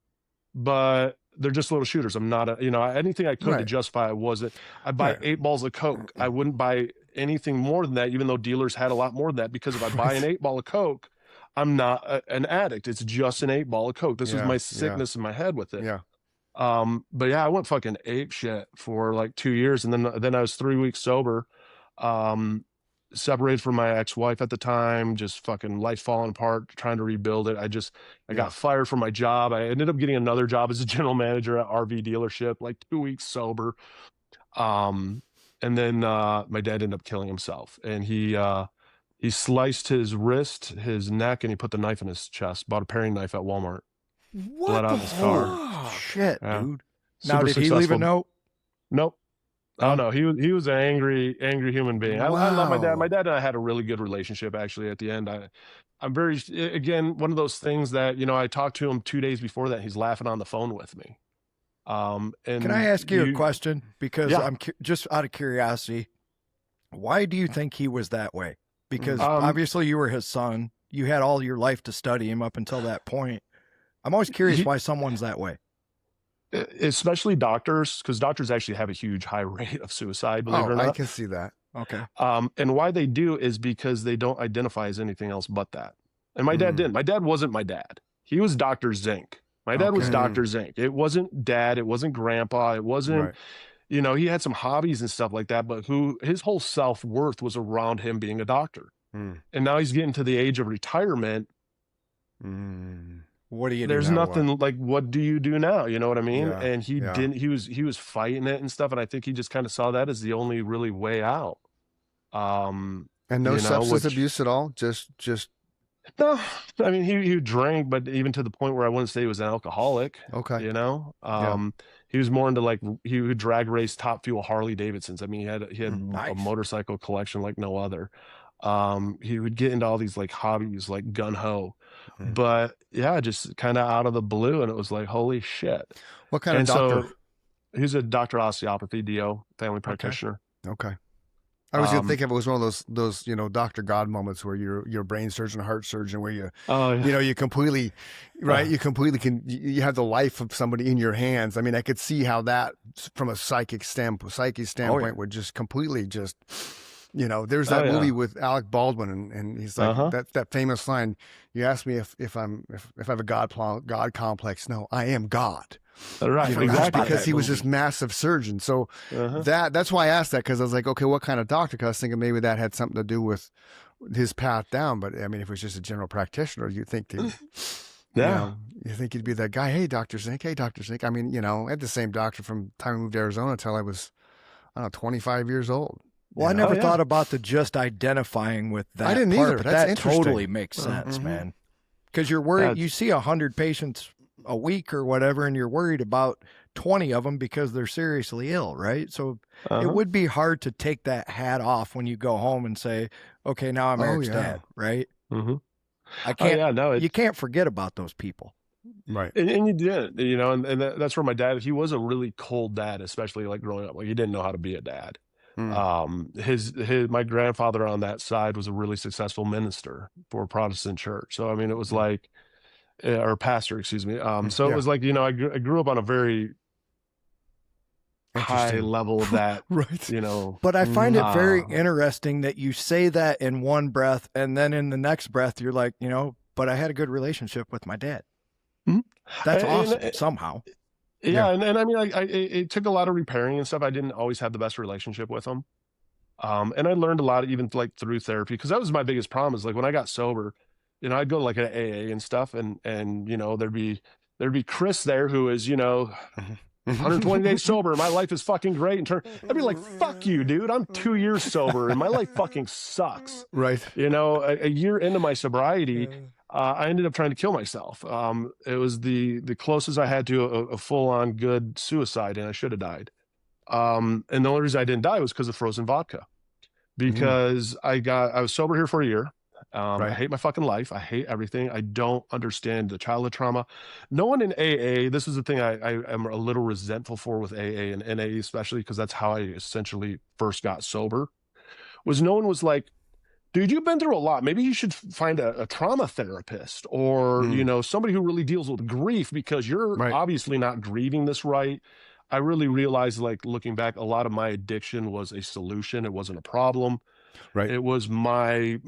But they're just little shooters. I'm not anything I could to justify I wasn't. I buy 8 balls of Coke. I wouldn't buy anything more than that, even though dealers had a lot more than that, because if I buy an 8 ball of Coke, I'm not an addict. It's just an 8 ball of Coke. This is my sickness in my head with it. But yeah, I went fucking ape shit for like 2 years. And then I was 3 weeks sober. Separated from my ex-wife at the time, just fucking life falling apart, trying to rebuild it. I got fired from my job. I ended up getting another job as a general manager at RV dealership, like 2 weeks sober. And then my dad ended up killing himself, and he sliced his wrist, his neck, and he put the knife in his chest. Bought a paring knife at Walmart. What bled out the in his car. shit, dude? Now, Super did he leave a successful. note? Nope. Oh no, he was an angry human being. I love my dad. My dad and I had a really good relationship actually at the end. I'm very, again, one of those things that, I talked to him 2 days before that. He's laughing on the phone with me. And Can I ask you a question? Because I'm just out of curiosity. Why do you think he was that way? Because obviously you were his son. You had all your life to study him up until that point. I'm always curious why someone's that way. Especially doctors, because doctors actually have a huge high rate of suicide, believe it or not. I can see that. Okay. And why they do is because they don't identify as anything else but that. And my dad didn't. My dad wasn't my dad. He was Dr. Zink. My dad was Dr. Zink. It wasn't dad. It wasn't grandpa. It wasn't, he had some hobbies and stuff like that, but his whole self-worth was around him being a doctor. And now he's getting to the age of retirement. What do you do? There's now? nothing like, what do you do now? You know what I mean? And he didn't, he was fighting it and stuff. And I think he just kind of saw that as the only really way out. And no substance abuse at all? Just no, I mean, he drank, but even to the point where I wouldn't say he was an alcoholic. Okay. He was more into he would drag race Top Fuel Harley Davidsons. I mean, he had a motorcycle collection like no other. He would get into all these like hobbies, like gun ho, but just kind of out of the blue. And it was like, holy shit. What kind of doctor? So he's a doctor of osteopathy, DO, family practitioner. Okay. I was gonna think of it was one of those Dr. God moments where you're a brain surgeon, a heart surgeon, where you completely you have the life of somebody in your hands. I mean, I could see how that from a psychic standpoint would just completely just there's that movie with Alec Baldwin and he's like that famous line, you ask me if I have a God complex. No, I am God. Right, exactly. Because he was this massive surgeon. So that's why I asked that, because I was like, okay, what kind of doctor? Because I was thinking maybe that had something to do with his path down. But I mean, if it was just a general practitioner, you'd think you think he'd be that guy. Hey, Dr. Zink. Hey, Dr. Zink. I mean, I had the same doctor from the time I moved to Arizona until I was, I don't know, 25 years old. Well, I never thought about the just identifying with that. I didn't either. But That's that totally makes sense, man. Because you're worried. You see 100 patients a week or whatever, and you're worried about 20 of them because they're seriously ill, right? So it would be hard to take that hat off when you go home and say, okay, now I'm Eric's dad, right? I can't, you can't forget about those people. Right. And you did, and that's where my dad, he was a really cold dad, especially like growing up. Like, he didn't know how to be a dad. My grandfather on that side was a really successful minister for a Protestant church. So, I mean, it was like, or pastor, excuse me. So it was like, I grew up on a very high level of that, right. But I find it very interesting that you say that in one breath, and then in the next breath, you're like, but I had a good relationship with my dad. That's awesome somehow. Yeah. And I mean, it took a lot of repairing and stuff. I didn't always have the best relationship with him. And I learned a lot, even like through therapy, because that was my biggest problem, is like when I got sober, I'd go to like an AA and stuff, and there'd be Chris there who is 120 days sober. My life is fucking great. I'd be like, fuck you, dude. I'm 2 years sober and my life fucking sucks. Right. A year into my sobriety, I ended up trying to kill myself. It was the closest I had to a full-on good suicide, and I should have died. And the only reason I didn't die was because of frozen vodka, because I was sober here for a year. I hate my fucking life. I hate everything. I don't understand the childhood trauma. No one in AA, this is the thing I am a little resentful for with AA and NA, especially because that's how I essentially first got sober, was no one was like, dude, you've been through a lot. Maybe you should find a trauma therapist or, somebody who really deals with grief, because you're obviously not grieving this right. I really realized, like, looking back, a lot of my addiction was a solution. It wasn't a problem. Right. It was my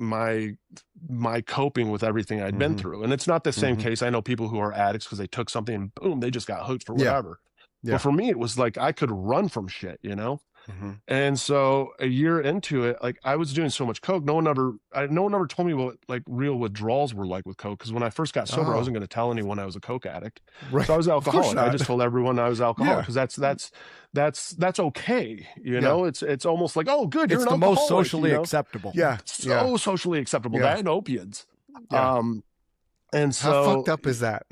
coping with everything I'd been through. And it's not the same case. I know people who are addicts because they took something and boom, they just got hooked for whatever. But for me, it was like I could run from shit, And so a year into it, like, I was doing so much coke. No one ever told me what like real withdrawals were like with coke. Because when I first got sober, I wasn't going to tell anyone I was a coke addict. Right. So I was alcoholic. I just told everyone I was alcoholic, because that's okay. It's almost like, oh, good, you're it's an the alcoholic, most socially acceptable. Socially acceptable. That and opiates. And so, how fucked up is that?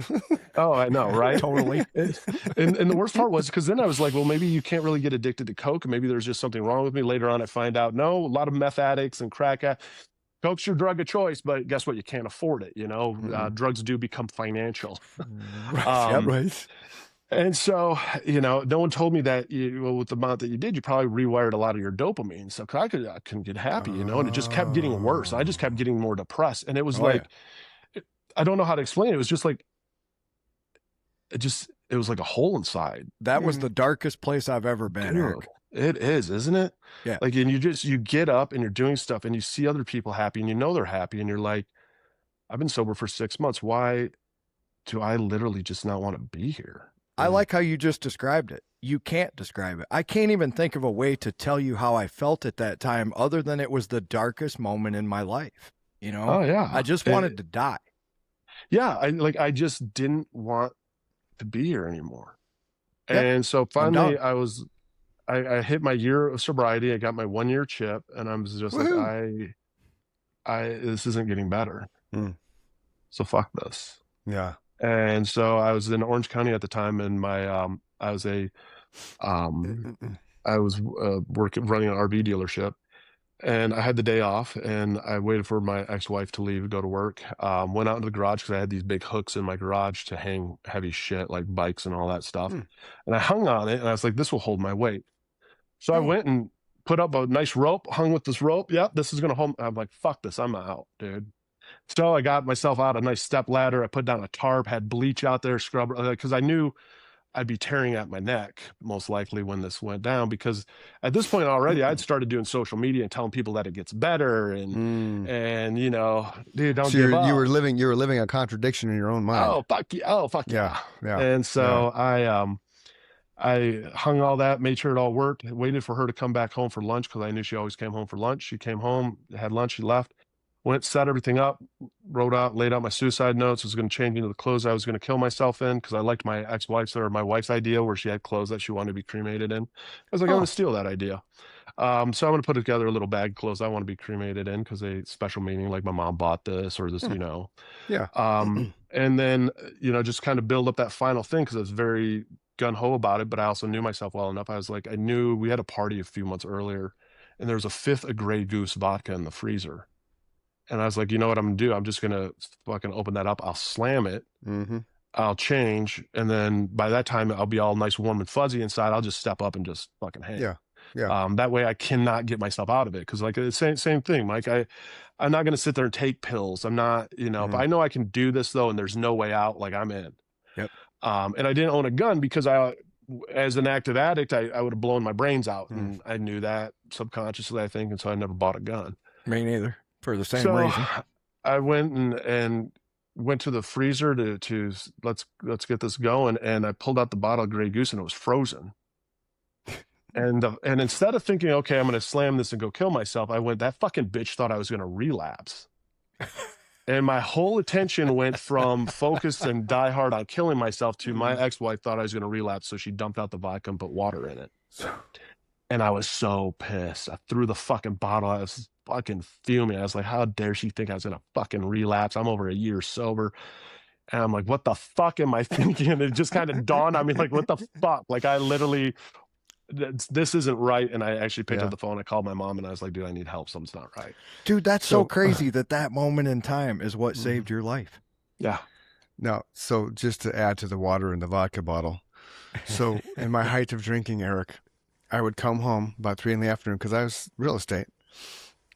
Oh, I know, right? Totally. And the worst part was, because then I was like, well, maybe you can't really get addicted to coke. Maybe there's just something wrong with me. Later on, I find out, no, a lot of meth addicts and crack addicts, coke's your drug of choice, but guess what? You can't afford it. Drugs do become financial. Right. And so, no one told me that with the amount that you did, you probably rewired a lot of your dopamine. So I couldn't get happy, and it just kept getting worse. I just kept getting more depressed. And it was I don't know how to explain it. It was just like, it was like a hole inside. That was the darkest place I've ever been, Eric. It is, isn't it? Yeah. Like, and you get up and you're doing stuff and you see other people happy and they're happy, and you're like, I've been sober for 6 months. Why do I literally just not want to be here? I like how you just described it. You can't describe it. I can't even think of a way to tell you how I felt at that time, other than it was the darkest moment in my life. Oh yeah. I just wanted to die. Yeah. I just didn't want to be here anymore. Yep. And so finally I hit my year of sobriety. I got my 1 year chip, and I was just like, this isn't getting better. So fuck this. Yeah. And so I was in Orange County at the time, and I was running an RV dealership, and I had the day off, and I waited for my ex-wife to leave to go to work. Went out into the garage, because I had these big hooks in my garage to hang heavy shit like bikes and all that stuff. And I hung on it, and I was like, this will hold my weight. So I went and put up a nice rope, hung with this rope. Yep, this is gonna hold. I'm like, fuck this, I'm out, dude. So I got myself out a nice step ladder. I put down a tarp, had bleach out there, scrub, because I knew I'd be tearing at my neck most likely when this went down. Because at this point already, I'd started doing social media and telling people that it gets better, and you know, dude, don't So give up. you were living a contradiction in your own mind. Oh fuck yeah! Oh fuck yeah! Yeah. And so I hung all that, made sure it all worked, waited for her to come back home for lunch because I knew she always came home for lunch. She came home, had lunch, she left, went, set everything up, laid out my suicide notes, was going to change into the clothes I was going to kill myself in because I liked my ex-wife's or my wife's idea where she had clothes that she wanted to be cremated in. I was like, I'm going to steal that idea. So I'm going to put together a little bag of clothes I want to be cremated in because they special meaning, like my mom bought this or this, you know. Yeah. And then, you know, just kind of build up that final thing because I was very gung-ho about it, but I also knew myself well enough. I was like, I knew we had a party a few months earlier and there was a fifth of Grey Goose vodka in the freezer. And I was like, you know what I'm going to do? I'm just going to fucking open that up. I'll slam it. I'll change. And then by that time, I'll be all nice, warm, and fuzzy inside. I'll just step up and just fucking hang. Yeah. That way I cannot get myself out of it. Cause like the same thing, Mike, I'm not going to sit there and take pills. I'm not, you know, if I know I can do this though, and there's no way out, like I'm in. Yep. And I didn't own a gun because as an active addict, I would have blown my brains out. And I knew that subconsciously, I think. And so I never bought a gun. Me neither. For the same reason. I went and went to the freezer to let's get this going. And I pulled out the bottle of Grey Goose and it was frozen. And instead of thinking, okay, I'm going to slam this and go kill myself, I went, that fucking bitch thought I was going to relapse. And my whole attention went from focused and die hard on killing myself to my ex-wife thought I was going to relapse. So she dumped out the vodka and put water in it. And I was so pissed. I threw the fucking bottle. I was fucking fuming. I was like, how dare she think I was going to fucking relapse? I'm over a year sober. And I'm like, what the fuck am I thinking? And it just kind of dawned on me, like, what the fuck? Like, I literally, this isn't right. And I actually picked up the phone. I called my mom and I was like, dude, I need help. Something's not right. Dude, that's so crazy that moment in time is what saved your life. Yeah. Now, so just to add to the water in the vodka bottle. So in my height of drinking, Eric, I would come home about 3 PM because I was real estate.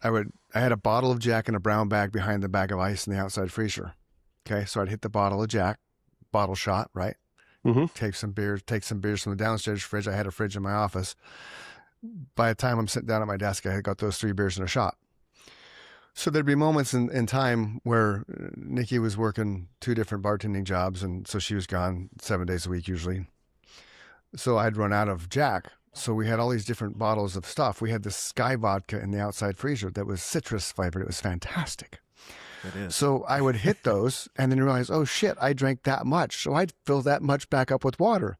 I had a bottle of Jack in a brown bag behind the bag of ice in the outside freezer. Okay. So I'd hit the bottle of Jack, bottle shot, right? Take some beers from the downstairs fridge. I had a fridge in my office. By the time I'm sitting down at my desk, I had got those 3 beers and a shot. So there'd be moments in time where Nikki was working 2 different bartending jobs. And so she was gone 7 days a week usually. So I'd run out of Jack. So we had all these different bottles of stuff. We had this Sky vodka in the outside freezer that was citrus flavored. It was fantastic. It is. So I would hit those and then realize, oh shit, I drank that much. So I'd fill that much back up with water.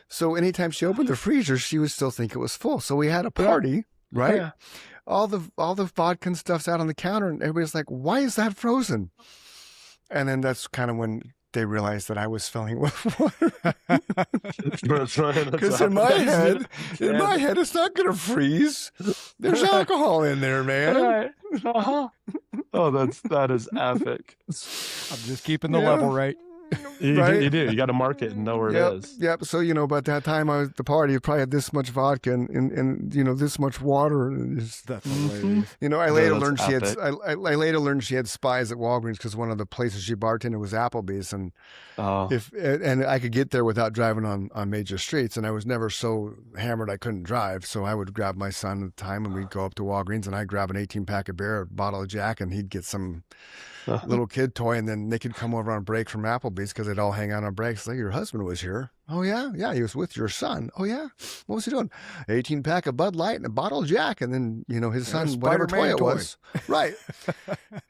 So anytime she opened the freezer, she would still think it was full. So we had a party, right? Yeah. All the vodka and stuff's out on the counter and everybody's like, why is that frozen? And then that's kind of when they realized that I was filling it with water. Because in my head, it's not going to freeze. There's alcohol in there, man. Right. Oh, that is epic. I'm just keeping the level right. You do. You got to mark it and know where it is. Yep. So, by that time I was at the party, it probably had this much vodka and this much water. That's hilarious. I later learned I later learned she had spies at Walgreens because one of the places she bartended was Applebee's, and and I could get there without driving on major streets, and I was never so hammered I couldn't drive. So I would grab my son at the time, and we'd go up to Walgreens, and I'd grab an 18-pack of beer, a bottle of Jack, and he'd get some little kid toy, and then Nick could come over on break from Applebee's because they'd all hang out on breaks. Like, your husband was here. Oh yeah, he was with your son. Oh yeah, what was he doing? 18-pack of Bud Light and a bottle of Jack, and then his son, whatever toy it was. Right.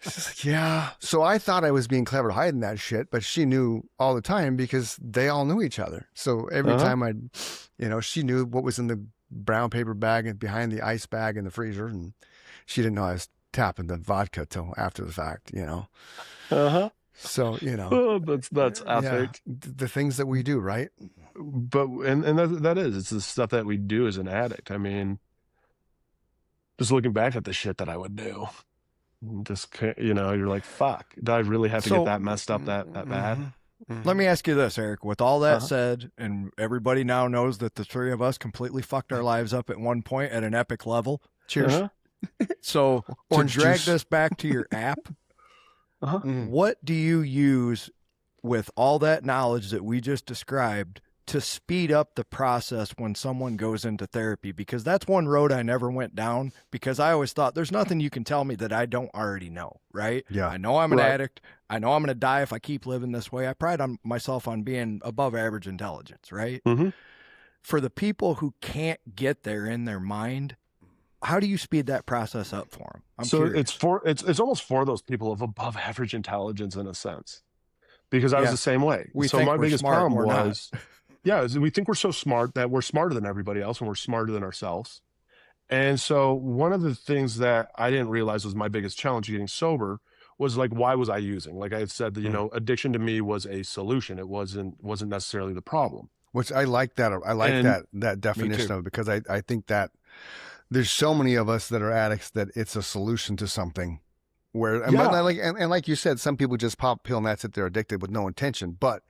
She's like, yeah. So I thought I was being clever hiding that shit, but she knew all the time because they all knew each other. So every time she knew what was in the brown paper bag and behind the ice bag in the freezer, and she didn't know I was tapping the vodka till after the fact, So, oh, that's epic. The things that we do, right? But, and it's the stuff that we do as an addict. I mean, just looking back at the shit that I would do, just, you're like, fuck, did I really have to get that messed up that bad? Let me ask you this, Eric. With all that Uh-huh. said, and everybody now knows that the three of us completely fucked our lives up at one point at an epic level. Cheers. Uh-huh. So to Orange drag juice. this back to your app, Uh-huh. what do you use with all that knowledge that we just described to speed up the process when someone goes into therapy? Because that's one road I never went down, because I always thought there's nothing you can tell me that I don't already know, right? Yeah. I know I'm an Right. addict. I know I'm going to die if I keep living this way. I pride on myself on being above average intelligence, right? Mm-hmm. For the people who can't get there in their mind, how do you speed that process up for them? I'm So curious. it's almost for those people of above average intelligence in a sense, because I was Yeah. the same way. We So think my we're biggest smart, problem we're not. was, we think we're so smart that we're smarter than everybody else, and we're smarter than ourselves. And so one of the things that I didn't realize was my biggest challenge getting sober was like, why was I using? Like I had said, that, addiction to me was a solution. It wasn't necessarily the problem. Which I like that. I like And- that definition too. of it, because I think that there's so many of us that are addicts that it's a solution to something. Where and Yeah. like you said, some people just pop a pill and that's it. They're addicted with no intention. But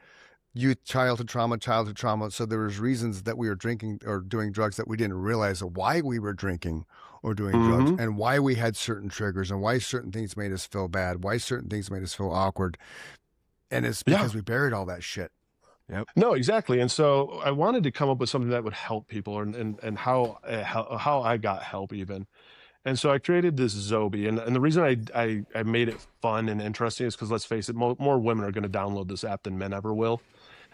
childhood trauma. So there was reasons that we were drinking or doing drugs that we didn't realize why we were drinking or doing drugs, Mhm. and why we had certain triggers, and why certain things made us feel bad, why certain things made us feel awkward. And it's Yeah. because we buried all that shit. No, exactly. And so I wanted to come up with something that would help people, and how I got help even. And so I created this Zobi, and the reason I made it fun and interesting is because, let's face it, more women are going to download this app than men ever will.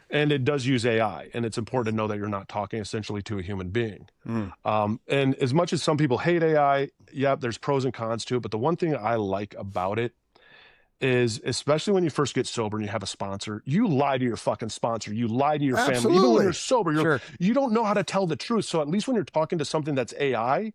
And it does use AI, and it's important to know that you're not talking essentially to a human being. And as much as some people hate AI, there's pros and cons to it. But the one thing I like about it is, especially when you first get sober and you have a sponsor, you lie to your fucking sponsor. You lie to your family. Even when Absolutely. you're sober, Sure. you don't know how to tell the truth. So at least when you're talking to something that's AI,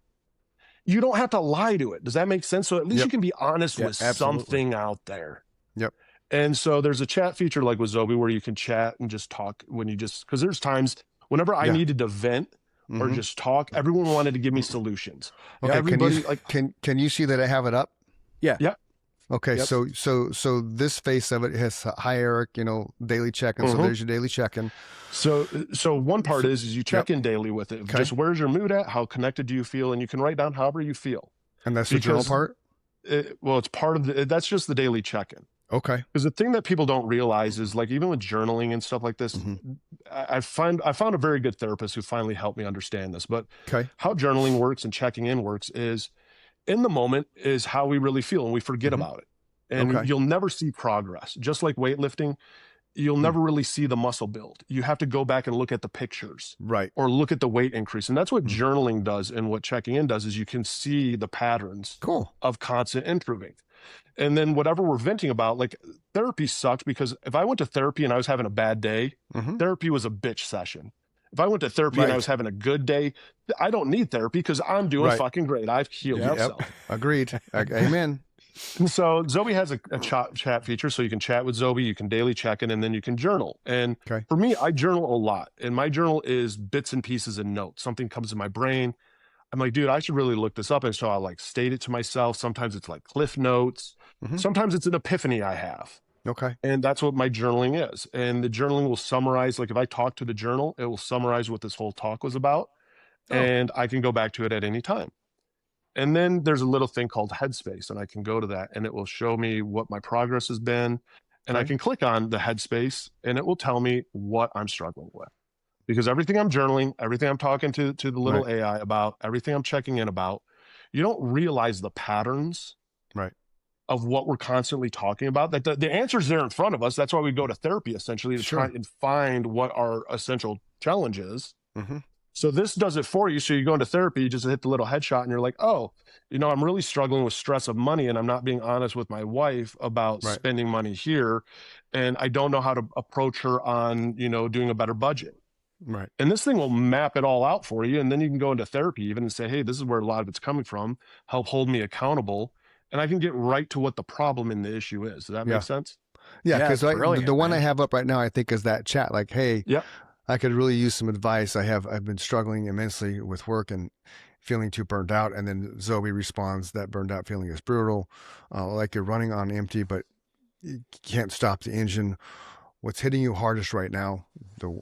you don't have to lie to it. Does that make sense? So at least Yep. you can be honest Yeah, with absolutely. something out there. Yep. And so there's a chat feature like with Zobi where you can chat and just talk because there's times whenever I Yeah. needed to vent or Mhm. just talk, everyone wanted to give me solutions. Okay, Everybody can you see that I have it up? Yeah. Yeah. Okay, Yep. so this face of it has hi Eric, daily check-in. So Mhm. there's your daily check-in. So one part is you check in daily with it. Okay. Just where's your mood at? How connected do you feel? And you can write down however you feel. And that's the journal Because- part? It's part of that's just the daily check-in. Okay. Because the thing that people don't realize is, like, even with journaling and stuff like this, Mhm. I found a very good therapist who finally helped me understand this. But Okay. how journaling works and checking in works is, in the moment is how we really feel, and we forget Mhm. about it. And Okay. you'll never see progress. Just like weightlifting, you'll never really see the muscle build. You have to go back and look at the pictures Right. or look at the weight increase. And that's what Mhm. journaling does, and what checking in does is you can see the patterns Cool. of constant improving. And then whatever we're venting about, like, therapy sucked, because if I went to therapy and I was having a bad day, Mhm. therapy was a bitch session. If I went to therapy and I Right. was having a good day, I don't need therapy because I'm doing Right. fucking great. I've healed Yep. myself. Agreed. Amen. And so Zobi has a chat feature, so you can chat with Zobi, you can daily check in, and then you can journal. And Okay. for me, I journal a lot, and my journal is bits and pieces and notes. Something comes in my brain. I'm like, dude, I should really look this up. And so I'll like state it to myself. Sometimes it's like cliff notes. Mhm. Sometimes it's an epiphany I have. Okay. And that's what my journaling is. And the journaling will summarize, like if I talk to the journal, it will summarize what this whole talk was about. Oh. And I can go back to it at any time. And then there's a little thing called Headspace, and I can go to that and it will show me what my progress has been. And I Okay. can click on the Headspace and it will tell me what I'm struggling with. Because everything I'm journaling, everything I'm talking to the little Right. AI about, everything I'm checking in about, you don't realize the patterns Right. of what we're constantly talking about. That the answer's there in front of us. That's why we go to therapy, essentially, to Sure. try and find what our essential challenge is. Mhm. So this does it for you. So you go into therapy, you just hit the little headshot and you're like, oh, I'm really struggling with stress of money, and I'm not being honest with my wife about Right. spending money here. And I don't know how to approach her on, doing a better budget. Right. And this thing will map it all out for you. And then you can go into therapy even and say, hey, this is where a lot of it's coming from. Help hold me accountable. And I can get right to what the problem in the issue is. Does that Yeah. make sense? Yeah, Yeah, because it's brilliant, the one I man. have up right now, I think, is that chat. Like, hey, Yep. I could really use some advice. I've been struggling immensely with work and feeling too burned out. And then Zoe responds, that burned out feeling is brutal. Like you're running on empty, but you can't stop the engine. what's hitting you hardest right now, the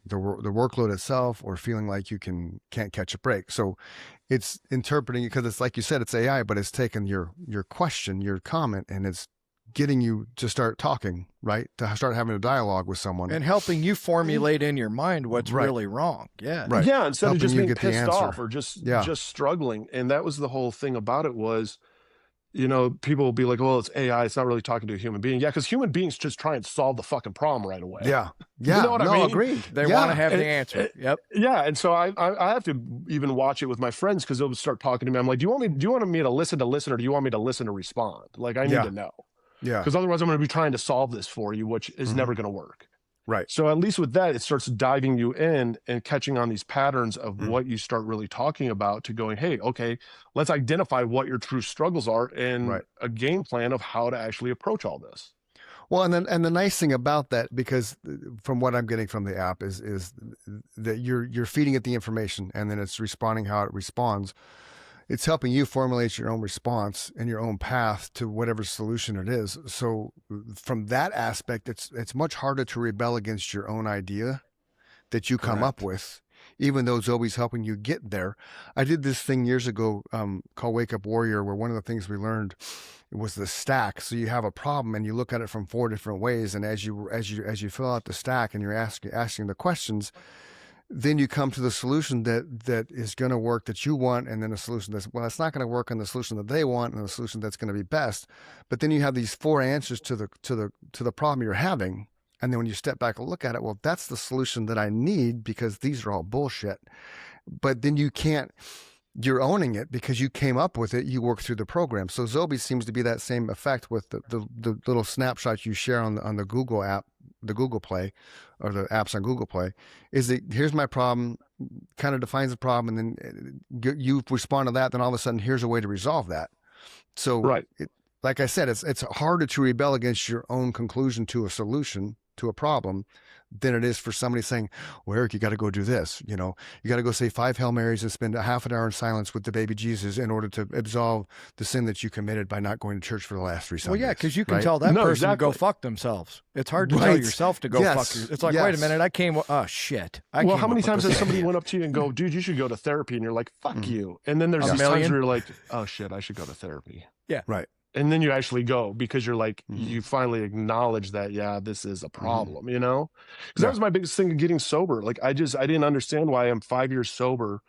workload itself, or feeling like you can't catch a break. So it's interpreting it, because it's like you said, it's AI, but it's taken your question, your comment, and it's getting you to start talking, right? To start having a dialogue with someone and helping you formulate in your mind what's Right. really wrong. Yeah. Right. Yeah, instead Helping of just you being get the pissed answer. off or just struggling. And that was the whole thing about it was, you know, people will be like, well, it's AI, it's not really talking to a human being. Yeah, because human beings just try and solve the fucking problem right away. Yeah. You Yeah. know what I mean? Agreed. They Yeah. want to have the answer. Yep. Yeah, and so I have to even watch it with my friends, because they'll start talking to me. I'm like, do you want me to listen, or do you want me to listen to respond? Like, I need Yeah. to know, Yeah. because otherwise I'm going to be trying to solve this for you, which is never going to work. Right. So at least with that, it starts diving you in and catching on these patterns of what you start really talking about, to going, hey, okay, let's identify what your true struggles are and Right. a game plan of how to actually approach all this. Well, and the nice thing about that, because from what I'm getting from the app is that you're feeding it the information, and then it's responding how it responds. It's helping you formulate your own response and your own path to whatever solution it is. So from that aspect, it's much harder to rebel against your own idea that you come up with, even though Zoe's helping you get there. I did this thing years ago called Wake Up Warrior, where one of the things we learned was the stack. So you have a problem and you look at it from 4 different ways, and as you fill out the stack and you're asking the questions, then you come to the solution that is going to work, that you want, and then a solution that's, well, it's not going to work on the solution that they want, and the solution that's going to be best. But then you have these 4 answers to the problem you're having. And then when you step back and look at it, well, that's the solution that I need, because these are all bullshit. But then you're owning it because you came up with it, you work through the program. So Zoe seems to be that same effect with the little snapshots you share on the Google app, the Google Play, or the apps on Google Play, is that here's my problem, kind of defines the problem, and then you respond to that, then all of a sudden here's a way to resolve that. So Right. Like I said, it's harder to rebel against your own conclusion to a solution, to a problem, than it is for somebody saying, well, Eric, you got to go do this. You know, you got to go say 5 Hail Marys and spend a half an hour in silence with the baby Jesus in order to absolve the sin that you committed by not going to church for the last 3 Sundays. Well, yeah, because you can right? tell that No, person to go exactly. fuck themselves. It's hard to tell Right. yourself to go Yes. fuck yourself. It's like, Yes. wait a minute, I came, oh shit. Well, how many times has somebody went went up to you and go, dude, you should go to therapy? And you're like, fuck you. And then there's A these times million? where you're like, oh shit, I should go to therapy. Right. And then you actually go, because you're like, you finally acknowledge that, yeah, this is a problem, you know? Because that was my biggest thing of getting sober. Like, I didn't understand why I'm 5 years sober.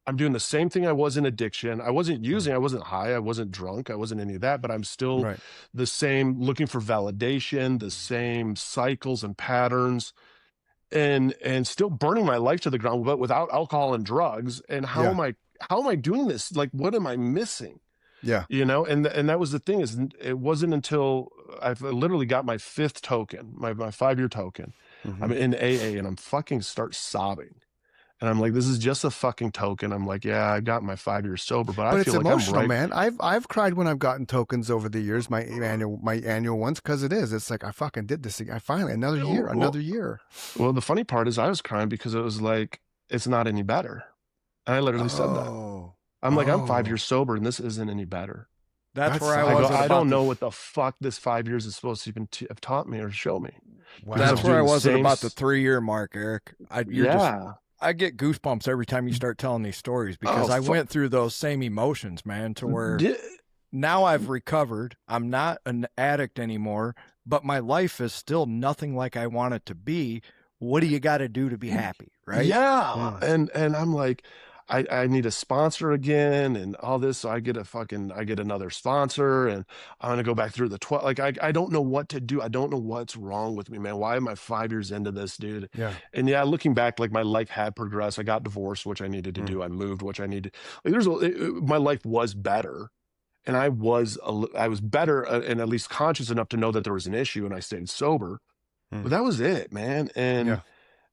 I'm doing the same thing I was in addiction. I wasn't using, I wasn't high, I wasn't drunk, I wasn't any of that, but I'm still the same, looking for validation, the same cycles and patterns, and still burning my life to the ground, but without alcohol and drugs. And how am I doing this? Like, what am I missing? Yeah. You know, and that was the thing, is it wasn't until I've literally got my 5th token, my 5-year token. I'm in AA and I'm fucking start sobbing. And I'm like, this is just a fucking token. I'm like, yeah, I got my 5 years sober, but I it's feel like emotional, I'm right. man. I've cried when I've gotten tokens over the years, my annual ones, because it's like, I fucking did this. I finally, another year. Well, the funny part is I was crying because it was like, it's not any better. And I literally said that. I'm like, I'm 5 years sober and this isn't any better. That's where I was. I don't know what the fuck this 5 years is supposed to even have taught me or show me. Wow. That's where I was at same about the 3-year mark, Eric. Yeah. I get goosebumps every time you start telling these stories, because I went through those same emotions, man, to where now I've recovered. I'm not an addict anymore, but my life is still nothing like I want it to be. What do you got to do to be happy? Right. Yeah. And I'm like, I need a sponsor again and all this. So I get another sponsor, and I'm going to go back through the 12. Like, I don't know what to do. I don't know what's wrong with me, man. Why am I 5 years into this, dude? Yeah. And yeah, looking back, like, my life had progressed. I got divorced, which I needed to do. I moved, which I needed. Like, my life was better. And I was better and at least conscious enough to know that there was an issue, and I stayed sober. But that was it, man.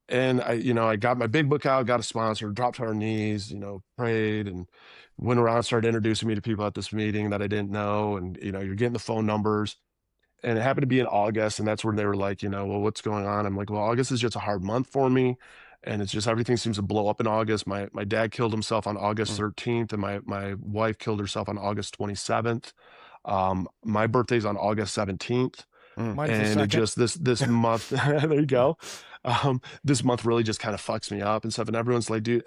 And I got my big book out, got a sponsor, dropped to our knees, prayed, and went around, started introducing me to people at this meeting that I didn't know. And, you're getting the phone numbers, and it happened to be in August. And that's when they were like, well, what's going on? I'm like, well, August is just a hard month for me. And it's just, everything seems to blow up in August. My dad killed himself on August 13th, and my wife killed herself on August 27th. My birthday's on August 17th. Mine's the And it second. just this month, there you go. This month really just kind of fucks me up and stuff. And everyone's like, dude,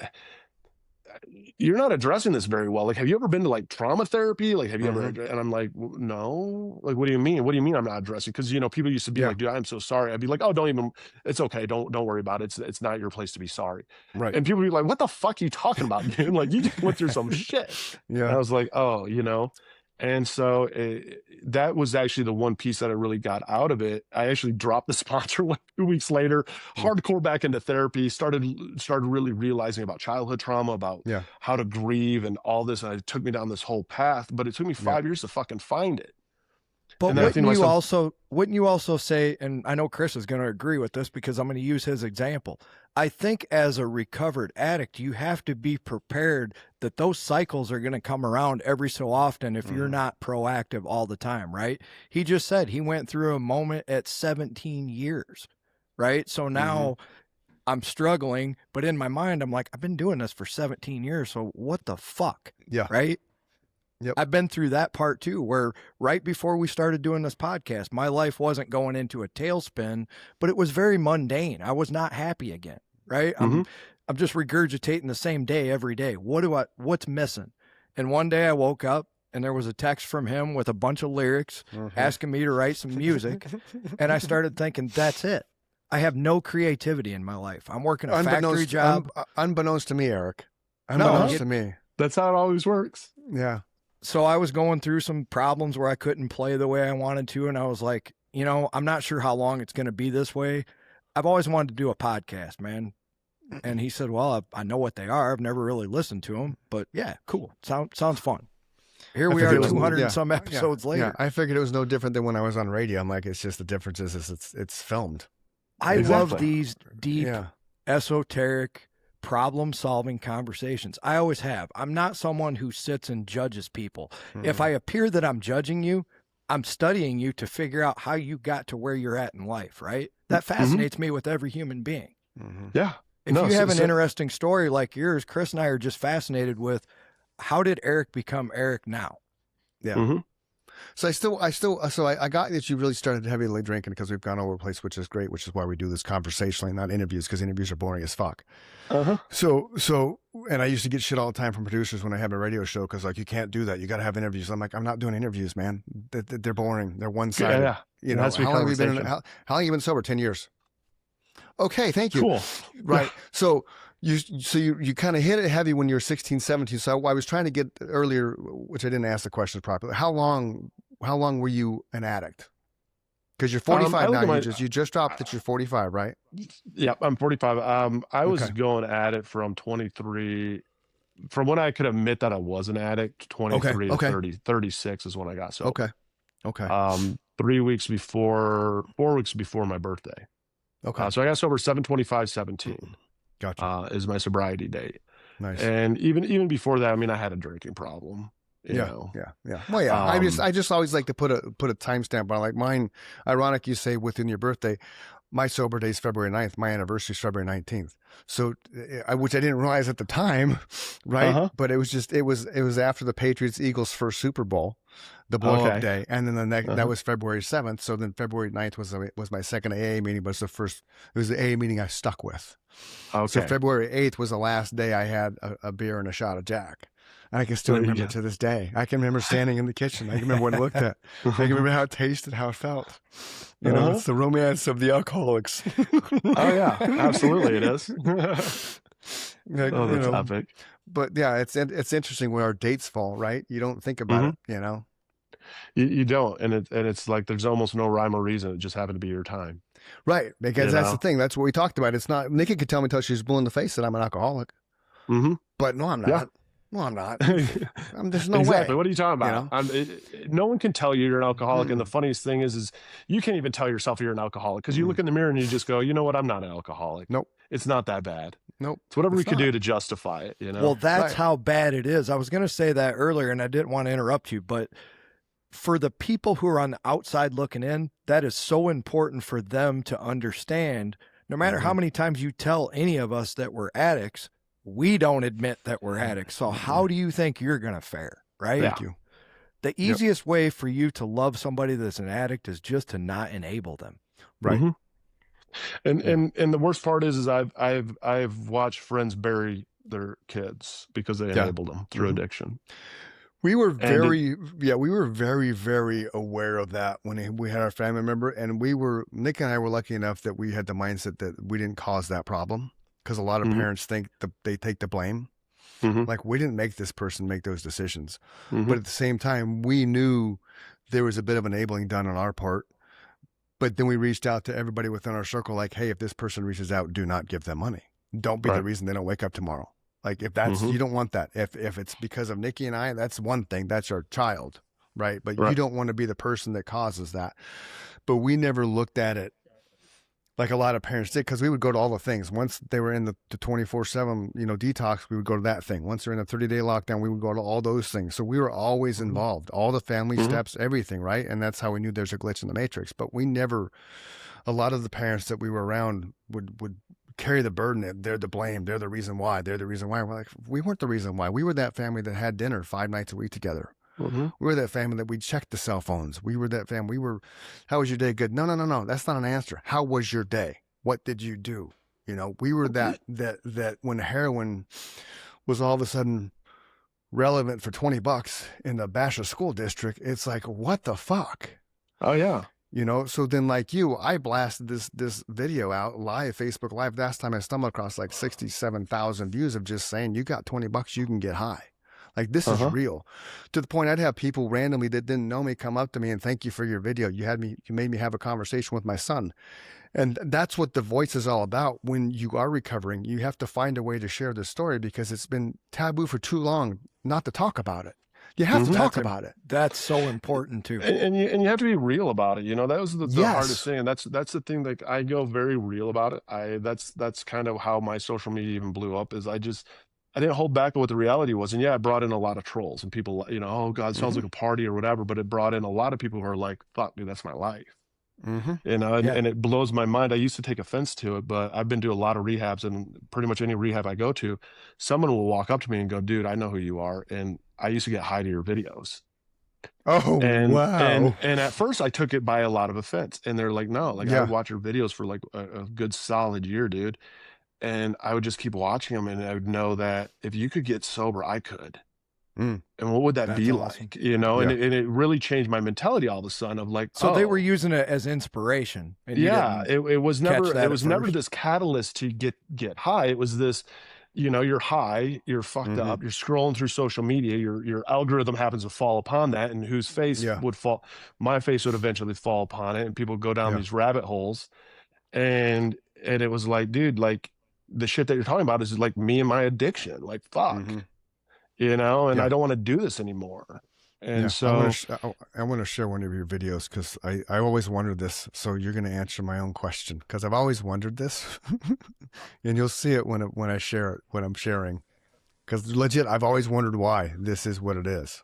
you're not addressing this very well. Like, have you ever been to like trauma therapy? Like, have you ever? And I'm like, no. Like, what do you mean? What do you mean I'm not addressing? Because people used to be like, dude, I'm so sorry. I'd be like, oh, don't even. It's okay. Don't worry about it. It's not your place to be sorry. Right. And people would be like, what the fuck are you talking about, dude? Like, you just went through some shit. Yeah. And I was like, oh, And so that was actually the one piece that I really got out of it. I actually dropped the sponsor like 2 weeks later, hardcore back into therapy, started really realizing about childhood trauma, about how to grieve and all this. And it took me down this whole path, but it took me 5 years to fucking find it. But wouldn't you also say, and I know Chris is going to agree with this because I'm going to use his example. I think as a recovered addict, you have to be prepared that those cycles are going to come around every so often if you're not proactive all the time, right? He just said he went through a moment at 17 years, right? So now I'm struggling, but in my mind, I'm like, I've been doing this for 17 years. So what the fuck? Yeah. Right? Yep. I've been through that part too, where right before we started doing this podcast, my life wasn't going into a tailspin, but it was very mundane. I was not happy again, right? I'm just regurgitating the same day every day. What's missing? And one day I woke up and there was a text from him with a bunch of lyrics asking me to write some music. And I started thinking, that's it. I have no creativity in my life. I'm working a factory job. Unbeknownst to me, Eric. Unbeknownst to me. That's how it always works. Yeah. So I was going through some problems where I couldn't play the way I wanted to. And I was like, I'm not sure how long it's going to be this way. I've always wanted to do a podcast, man. And he said, well, I know what they are. I've never really listened to them, but yeah, cool. Sounds fun. Here we are 200 and some episodes later. Yeah, I figured it was no different than when I was on radio. I'm like, it's just the difference is it's filmed. I love these deep, esoteric, problem-solving conversations. I always have. I'm not someone who sits and judges people. If I appear that I'm judging you, I'm studying you to figure out how you got to where you're at in life, right? That fascinates me with every human being. Yeah. If you have an interesting story like yours, Chris and I are just fascinated with how did Eric become Eric now? Yeah. So I got that you really started heavily drinking because we've gone over a place, which is great, which is why we do this conversationally, not interviews, because interviews are boring as fuck. So, and I used to get shit all the time from producers when I have a radio show because like, you can't do that. You got to have interviews. I'm like, I'm not doing interviews, man. They're boring. They're one-sided. Yeah. How long have you been sober? 10 years. Okay. Thank you. Cool. Right. So you kind of hit it heavy when you were 16, 17. So I was trying to get earlier, which I didn't ask the questions properly. How long were you an addict? Because you're 45 now. You just dropped that you're 45, right? Yeah, I'm 45. I was going at it from 23, from when I could admit that I was an addict, 23 to 36 is when I got sober. Okay. 4 weeks before my birthday. Okay. So I got sober 7/25/17. Gotcha. Is my sobriety date. Nice. And even before that, I mean, I had a drinking problem. You know. Yeah. Well, yeah. I just always like to put a timestamp on like mine. Ironic, you say within your birthday. My sober day is February 9th. My anniversary is February 19th. So, which I didn't realize at the time, right? But it was after the Patriots Eagles first Super Bowl, the blow up day, and then the next that was February 7th. So then February 9th was my second AA meeting, but it was the AA meeting I stuck with. Okay. So February 8th was the last day I had a beer and a shot of Jack. And I can still remember it to this day. I can remember standing in the kitchen. I can remember what it looked at. I can remember how it tasted, how it felt. You know, it's the romance of the alcoholics. Oh yeah, absolutely it is. That's epic. But yeah, it's interesting where our dates fall, right? You don't think about it, you know. You don't, and it's like there's almost no rhyme or reason. It just happened to be your time, right? Because that's the thing. That's what we talked about. It's not Nikki could tell me until she's blue in the face that I'm an alcoholic, but no, I'm not. Yeah. No, I'm not. There's no exactly. way. What are you talking about? You know? No one can tell you you're an alcoholic. And the funniest thing is you can't even tell yourself you're an alcoholic because you look in the mirror and you just go, you know what? I'm not an alcoholic. Nope. It's not that bad. Nope. It's whatever we can do to justify it, you know? Well, that's how bad it is. I was going to say that earlier and I didn't want to interrupt you, but for the people who are on the outside looking in, that is so important for them to understand. No matter how many times you tell any of us that we're addicts, we don't admit that we're addicts. So how do you think you're going to fare? Right. Thank you. The easiest way for you to love somebody that's an addict is just to not enable them. Right. And the worst part is I've watched friends bury their kids because they enabled them through addiction. We were very, very aware of that when we had our family member, and Nick and I were lucky enough that we had the mindset that we didn't cause that problem, because a lot of parents think they take the blame. Like, we didn't make this person make those decisions. But at the same time, we knew there was a bit of enabling done on our part. But then we reached out to everybody within our circle, like, hey, if this person reaches out, do not give them money. Don't be the reason they don't wake up tomorrow. Like, if that's, you don't want that. If it's because of Nikki and I, that's one thing. That's our child, right? But you don't want to be the person that causes that. But we never looked at it like a lot of parents did, because we would go to all the things. Once they were in the 24/7, detox, we would go to that thing. Once they're in a 30-day lockdown, we would go to all those things. So we were always involved, all the family steps, everything, right? And that's how we knew there's a glitch in the matrix. But we never, a lot of the parents that we were around would carry the burden that they're the blame. They're the reason why. They're the reason why. We're like, we weren't the reason why. We were that family that had dinner 5 nights a week together. We were that family that we checked the cell phones. We were that family. How was your day? Good. No. That's not an answer. How was your day? What did you do? We were that when heroin was all of a sudden relevant for $20 in the Basha school district, it's like, what the fuck? Oh yeah. So then, like you, I blasted this video out live, Facebook Live. Last time I stumbled across like 67,000 views of just saying, you got $20, you can get high. Like, this is real. To the point I'd have people randomly that didn't know me come up to me and thank you for your video. You made me have a conversation with my son. And that's what the voice is all about. When you are recovering, you have to find a way to share this story, because it's been taboo for too long not to talk about it. You have to talk about it. That's so important too. And you have to be real about it. That was the hardest thing. And that's the thing, like, I go very real about it. That's kind of how my social media even blew up, is I didn't hold back on what the reality was. And I brought in a lot of trolls and people, oh God, it sounds like a party or whatever, but it brought in a lot of people who are like, fuck, dude, that's my life. And it blows my mind. I used to take offense to it, but I've been to a lot of rehabs, and pretty much any rehab I go to, someone will walk up to me and go, dude, I know who you are. And I used to get high to your videos. Oh, wow. And at first I took it by a lot of offense, and they're like, no, like I would watch your videos for like a good solid year, dude. And I would just keep watching them, and I would know that if you could get sober, I could. And what would that be awesome. like, and it really changed my mentality all of a sudden of like, so they were using it as inspiration. And it was never this catalyst to get high. It was this, you're high, you're fucked up, you're scrolling through social media, your algorithm happens to fall upon that, and whose face would fall, my face would eventually fall upon it, and people go down these rabbit holes. And it was like, dude, like, the shit that you're talking about is like me and my addiction. Like, fuck. And I don't want to do this anymore. And so I want to share one of your videos, because I always wondered this. So you're going to answer my own question, because I've always wondered this, and you'll see it when I share it, what I'm sharing, because legit, I've always wondered why this is what it is.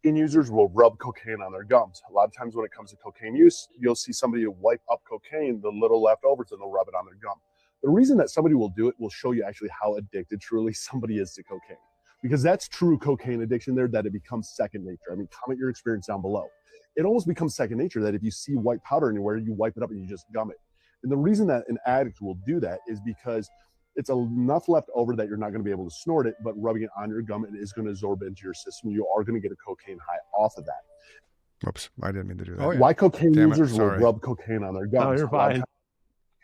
Cocaine users will rub cocaine on their gums. A lot of times when it comes to cocaine use, you'll see somebody wipe up cocaine, the little leftovers, and they'll rub it on their gum. The reason that somebody will do it will show you actually how addicted truly somebody is to cocaine, because that's true cocaine addiction there, that it becomes second nature. I mean, comment your experience down below. It almost becomes second nature that if you see white powder anywhere, you wipe it up and you just gum it. And the reason that an addict will do that is because it's enough left over that you're not going to be able to snort it, but rubbing it on your gum, it is going to absorb into your system. You are going to get a cocaine high off of that. Oops, I didn't mean to do that. Oh, yeah. Why cocaine users will rub cocaine on their gums. No, you're fine.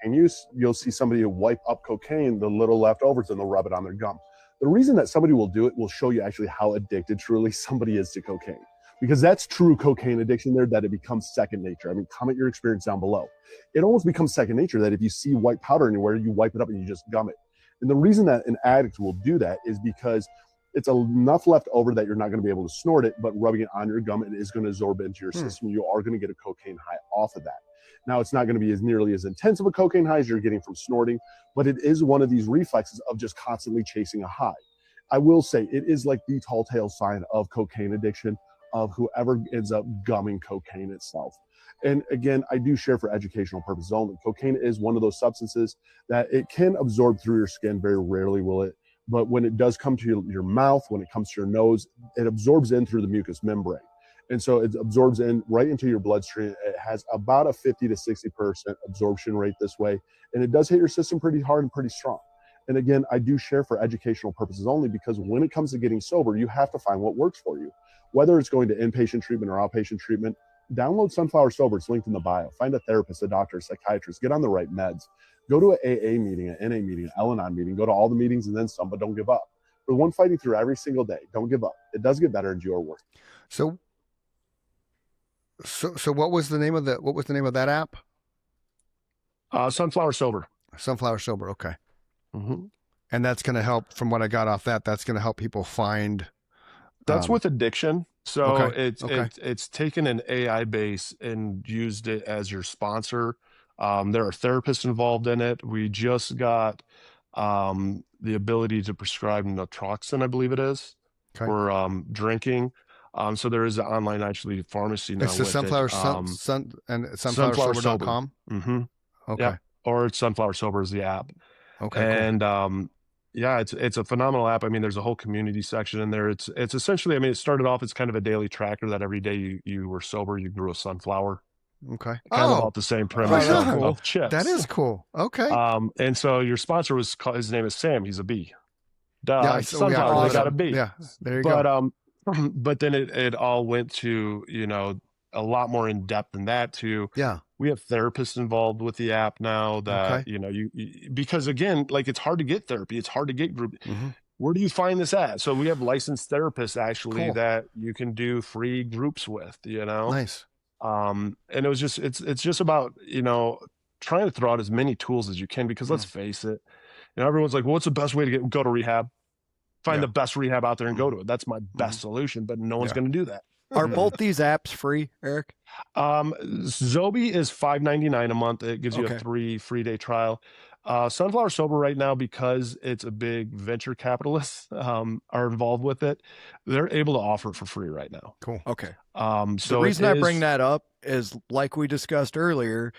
And you'll see somebody wipe up cocaine, the little leftovers, and they'll rub it on their gum. The reason that somebody will do it will show you actually how addicted truly somebody is to cocaine, because that's true cocaine addiction there, that it becomes second nature. I mean, comment your experience down below. It almost becomes second nature that if you see white powder anywhere, you wipe it up and you just gum it. And the reason that an addict will do that is because it's enough left over that you're not going to be able to snort it, but rubbing it on your gum, it is going to absorb into your system. You are going to get a cocaine high off of that. Now, it's not going to be nearly as intense of a cocaine high as you're getting from snorting, but it is one of these reflexes of just constantly chasing a high. I will say it is like the tall tale sign of cocaine addiction, of whoever ends up gumming cocaine itself. And again, I do share for educational purposes only. Cocaine is one of those substances that it can absorb through your skin. Very rarely will it But when it does come to your mouth, when it comes to your nose, it absorbs in through the mucous membrane. And so it absorbs in right into your bloodstream. It has about a 50 to 60% absorption rate this way. And it does hit your system pretty hard and pretty strong. And again, I do share for educational purposes only, because when it comes to getting sober, you have to find what works for you. Whether it's going to inpatient treatment or outpatient treatment, download Sunflower Sober. It's linked in the bio. Find a therapist, a doctor, a psychiatrist, get on the right meds. Go to an AA meeting, an NA meeting, an Al-Anon meeting, go to all the meetings and then some, but don't give up. For the one fighting through every single day, don't give up. It does get better and you are worth it. So what was the name of that app? Sunflower Sober. Sunflower Sober. Okay. Mm-hmm. And that's going to help, from what I got off that's going to help people find. That's with addiction. So Okay. it's taken an AI base and used it as your sponsor. There are therapists involved in it. We just got the ability to prescribe naltrexone, I believe it is, for drinking. So there is an online actually pharmacy now. It's the Sunflower sunflowersober.com. Mm-hmm. Okay. Yeah. Or it's Sunflower Sober is the app. Okay. And yeah, it's a phenomenal app. I mean, there's a whole community section in there. It's essentially, I mean, it started off as kind of a daily tracker that every day you were sober, you grew a sunflower. Okay. Kind of off the same premise of chips. That is cool. Okay. And so your sponsor his name is Sam. He's a bee. Sunflower, they got a bee. Yeah. There you go. But then it all went to, a lot more in depth than that too. Yeah. We have therapists involved with the app now that, because again, like it's hard to get therapy. It's hard to get group. Mm-hmm. Where do you find this at? So we have licensed therapists actually that you can do free groups with, Nice. And it was just, it's just about, trying to throw out as many tools as you can, because let's face it, everyone's like, well, what's the best way to go to rehab? Find the best rehab out there and go to it. That's my best solution, but no one's going to do that. Are both these apps free, Eric? Zobi is $5.99 a month. It gives you a 3 free day trial. Sunflower Sober right now, because it's a big venture capitalists are involved with it, they're able to offer it for free right now. Cool. Okay. So the reason I bring that up is, like we discussed earlier,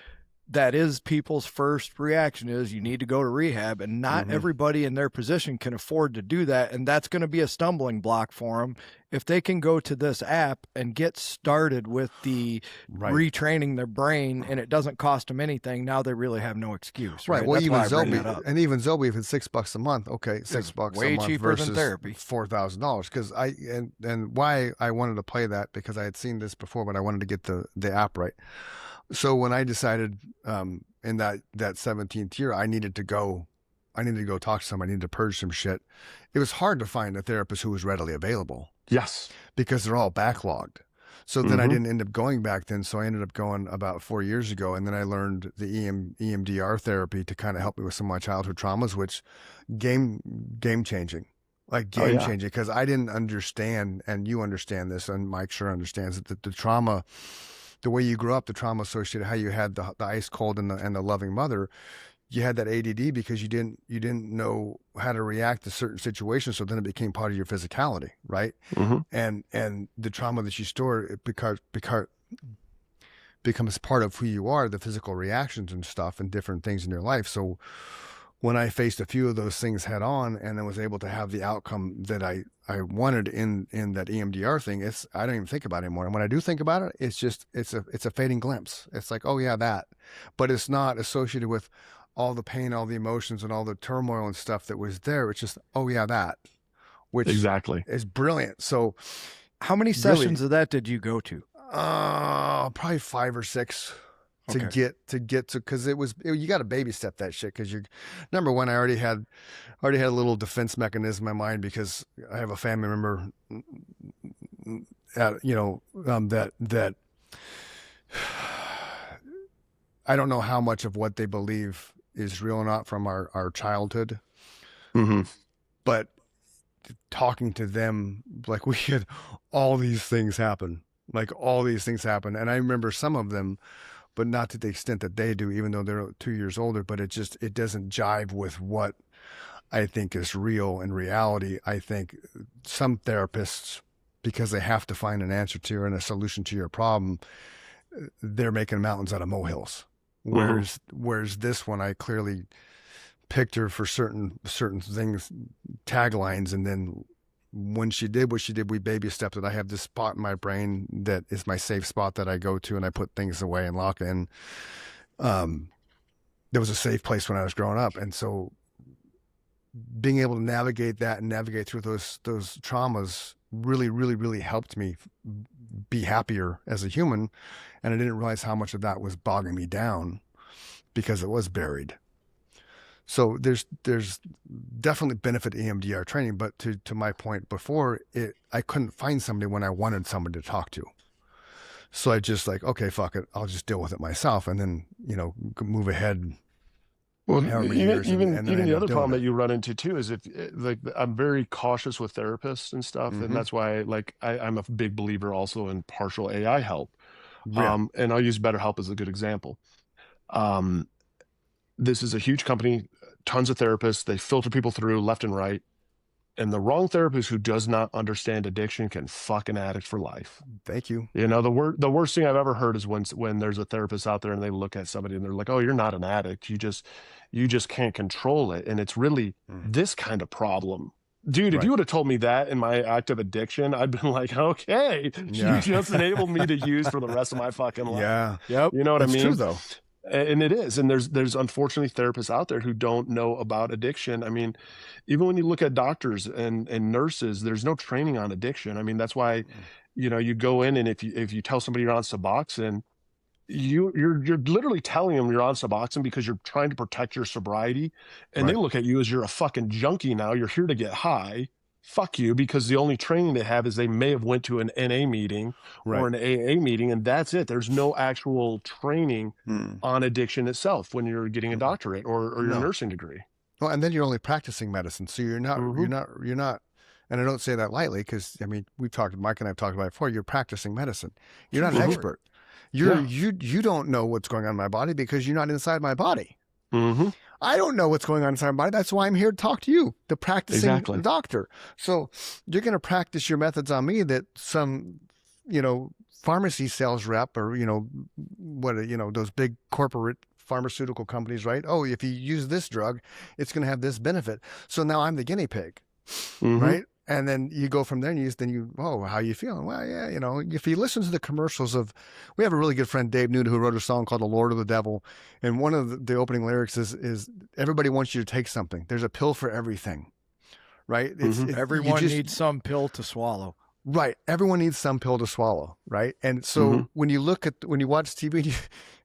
that is people's first reaction is you need to go to rehab, and not everybody in their position can afford to do that. And that's going to be a stumbling block for them. If they can go to this app and get started with the retraining their brain, and it doesn't cost them anything, now they really have no excuse. Right. Well, even Zobi, if it's $6 a month, okay, $6 way a month cheaper versus than therapy. $4,000. Because and why I wanted to play that, because I had seen this before, but I wanted to get the app right. So when I decided in that 17th year, I needed to go talk to someone, I needed to purge some shit. It was hard to find a therapist who was readily available. Yes. Because they're all backlogged. So then I didn't end up going back then. So I ended up going about 4 years ago. And then I learned the EMDR therapy to kind of help me with some of my childhood traumas, which game changing. Like game changing, because I didn't understand, and you understand this, and Mike sure understands that the trauma, the way you grew up, the trauma associated, how you had the ice cold and the loving mother, you had that ADD because you didn't know how to react to certain situations. So then it became part of your physicality, right? Mm-hmm. And the trauma that you store, it becomes part of who you are, the physical reactions and stuff and different things in your life. So when I faced a few of those things head on and then was able to have the outcome that I wanted in that EMDR thing, I don't even think about it anymore. And when I do think about it, it's a fading glimpse. It's like, oh yeah, that, but it's not associated with all the pain, all the emotions and all the turmoil and stuff that was there. It's just, oh yeah, that, which exactly is brilliant. So how many sessions of that did you go to? Probably 5 or 6. To get to, because you got to baby step that shit, because you're, number one, I already had a little defense mechanism in my mind, because I have a family member that I don't know how much of what they believe is real or not from our childhood, but talking to them, like, we had all these things happen, and I remember some of them, but not to the extent that they do, even though they're 2 years older. But it doesn't jive with what I think is real in reality. I think some therapists, because they have to find an answer to and a solution to your problem, they're making mountains out of molehills. Whereas this one, I clearly picked her for certain things, taglines, and then when she did what she did, we baby stepped it. I have this spot in my brain that is my safe spot that I go to, and I put things away and lock in. There was a safe place when I was growing up, and so being able to navigate that and navigate through those traumas really helped me be happier as a human. And I didn't realize how much of that was bogging me down because it was buried. So there's definitely benefit to EMDR training, but to my point before, I couldn't find somebody when I wanted somebody to talk to. So I just like, okay, fuck it, I'll just deal with it myself, and then move ahead. Well, Years even the other problem it. that you run into too is if like I'm very cautious with therapists and stuff, and that's why I'm a big believer also in partial AI help. Yeah. And I'll use BetterHelp as a good example. This is a huge company, tons of therapists. They filter people through left and right. And the wrong therapist who does not understand addiction can fuck an addict for life. Thank you. The worst thing I've ever heard is when there's a therapist out there and they look at somebody and they're like, "Oh, you're not an addict. You just can't control it." And it's really this kind of problem. Dude, if you would have told me that in my active addiction, I'd been like, okay, you just enabled me to use for the rest of my fucking life. Yeah. Yep. You know what I mean? It's true though. And it is. And there's unfortunately therapists out there who don't know about addiction. I mean, even when you look at doctors and nurses, there's no training on addiction. I mean, that's why, you go in and if you tell somebody you're on Suboxone, you're literally telling them you're on Suboxone because you're trying to protect your sobriety. And they look at you as you're a fucking junkie now. You're here to get high. Fuck you, because the only training they have is they may have went to an NA meeting or an AA meeting, and that's it. There's no actual training on addiction itself when you're getting a doctorate or your nursing degree. Well, and then you're only practicing medicine, so you're not, and I don't say that lightly because I mean Mike and I've talked about it before. You're practicing medicine. You're not an expert. You don't know what's going on in my body because you're not inside my body. I don't know what's going on inside my body. That's why I'm here to talk to you, the practicing doctor. So you're going to practice your methods on me that some, pharmacy sales rep or, those big corporate pharmaceutical companies, right? Oh, if you use this drug, it's going to have this benefit. So now I'm the guinea pig, right? And then you go from there and how you feeling? Well, yeah, if you listen to the commercials we have a really good friend, Dave Newton, who wrote a song called The Lord of the Devil. And one of the opening lyrics is everybody wants you to take something. There's a pill for everything, right? Everyone needs some pill to swallow. Right. Everyone needs some pill to swallow. Right. And so when you watch TV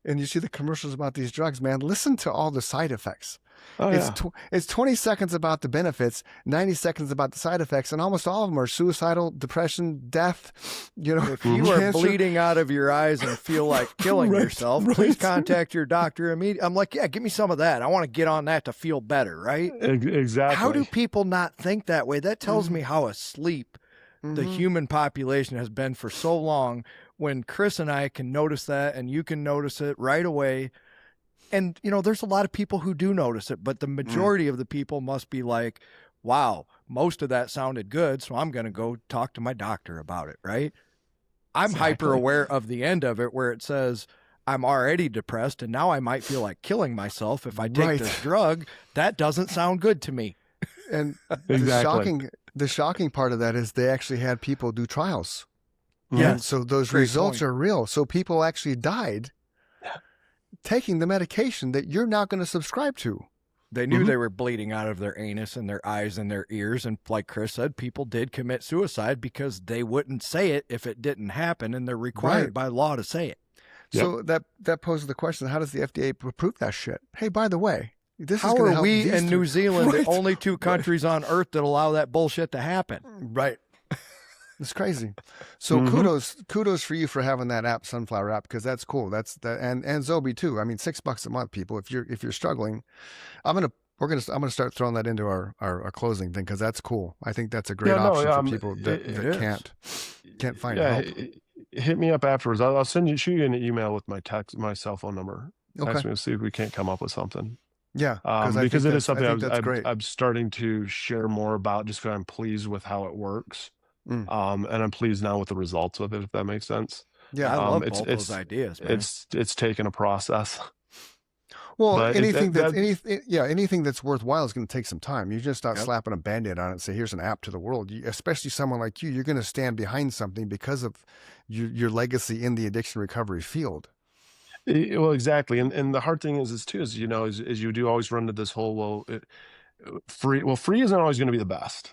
and you see the commercials about these drugs, man, listen to all the side effects. It's 20 seconds about the benefits, 90 seconds about the side effects, and almost all of them are suicidal, depression, death. If you are bleeding out of your eyes and feel like killing yourself, please contact your doctor immediately. I'm like, yeah, give me some of that. I want to get on that to feel better, right? Exactly. How do people not think that way? That tells me how asleep the human population has been for so long, when Chris and I can notice that and you can notice it right away. And, there's a lot of people who do notice it, but the majority of the people must be like, wow, most of that sounded good, so I'm going to go talk to my doctor about it, right? I'm hyper aware of the end of it where it says I'm already depressed and now I might feel like killing myself if I take this drug. That doesn't sound good to me. And the shocking part of that is they actually had people do trials. Yeah. And so those results are real. So people actually died taking the medication that you're not going to subscribe to. They knew they were bleeding out of their anus and their eyes and their ears. And like Chris said, people did commit suicide because they wouldn't say it if it didn't happen. And they're required by law to say it. So that poses the question, how does the FDA approve that shit? Hey, by the way, how are we in New Zealand the only two countries on earth that allow that bullshit to happen? Right. It's crazy. So kudos for you for having that app, Sunflower app, because that's cool. And Zobi too. I mean, $6 a month, people. If you're struggling, I'm gonna start throwing that into our closing thing because that's cool. I think that's a great option for people that can't find help. Hit me up afterwards. I'll shoot you an email with my cell phone number. Text me and see if we can't come up with something. Yeah, because it is something I'm starting to share more about just because I'm pleased with how it works. And I'm pleased now with the results of it, if that makes sense. Yeah, I love both those ideas, man. It's taken a process. Well, But anything anything that's worthwhile is going to take some time. You're just not slapping a Band-Aid on it and say, here's an app to the world. Especially someone like you, you're going to stand behind something because of your legacy in the addiction recovery field. Well, exactly. And the hard thing is too, is, is you do always run into this whole, free isn't always going to be the best.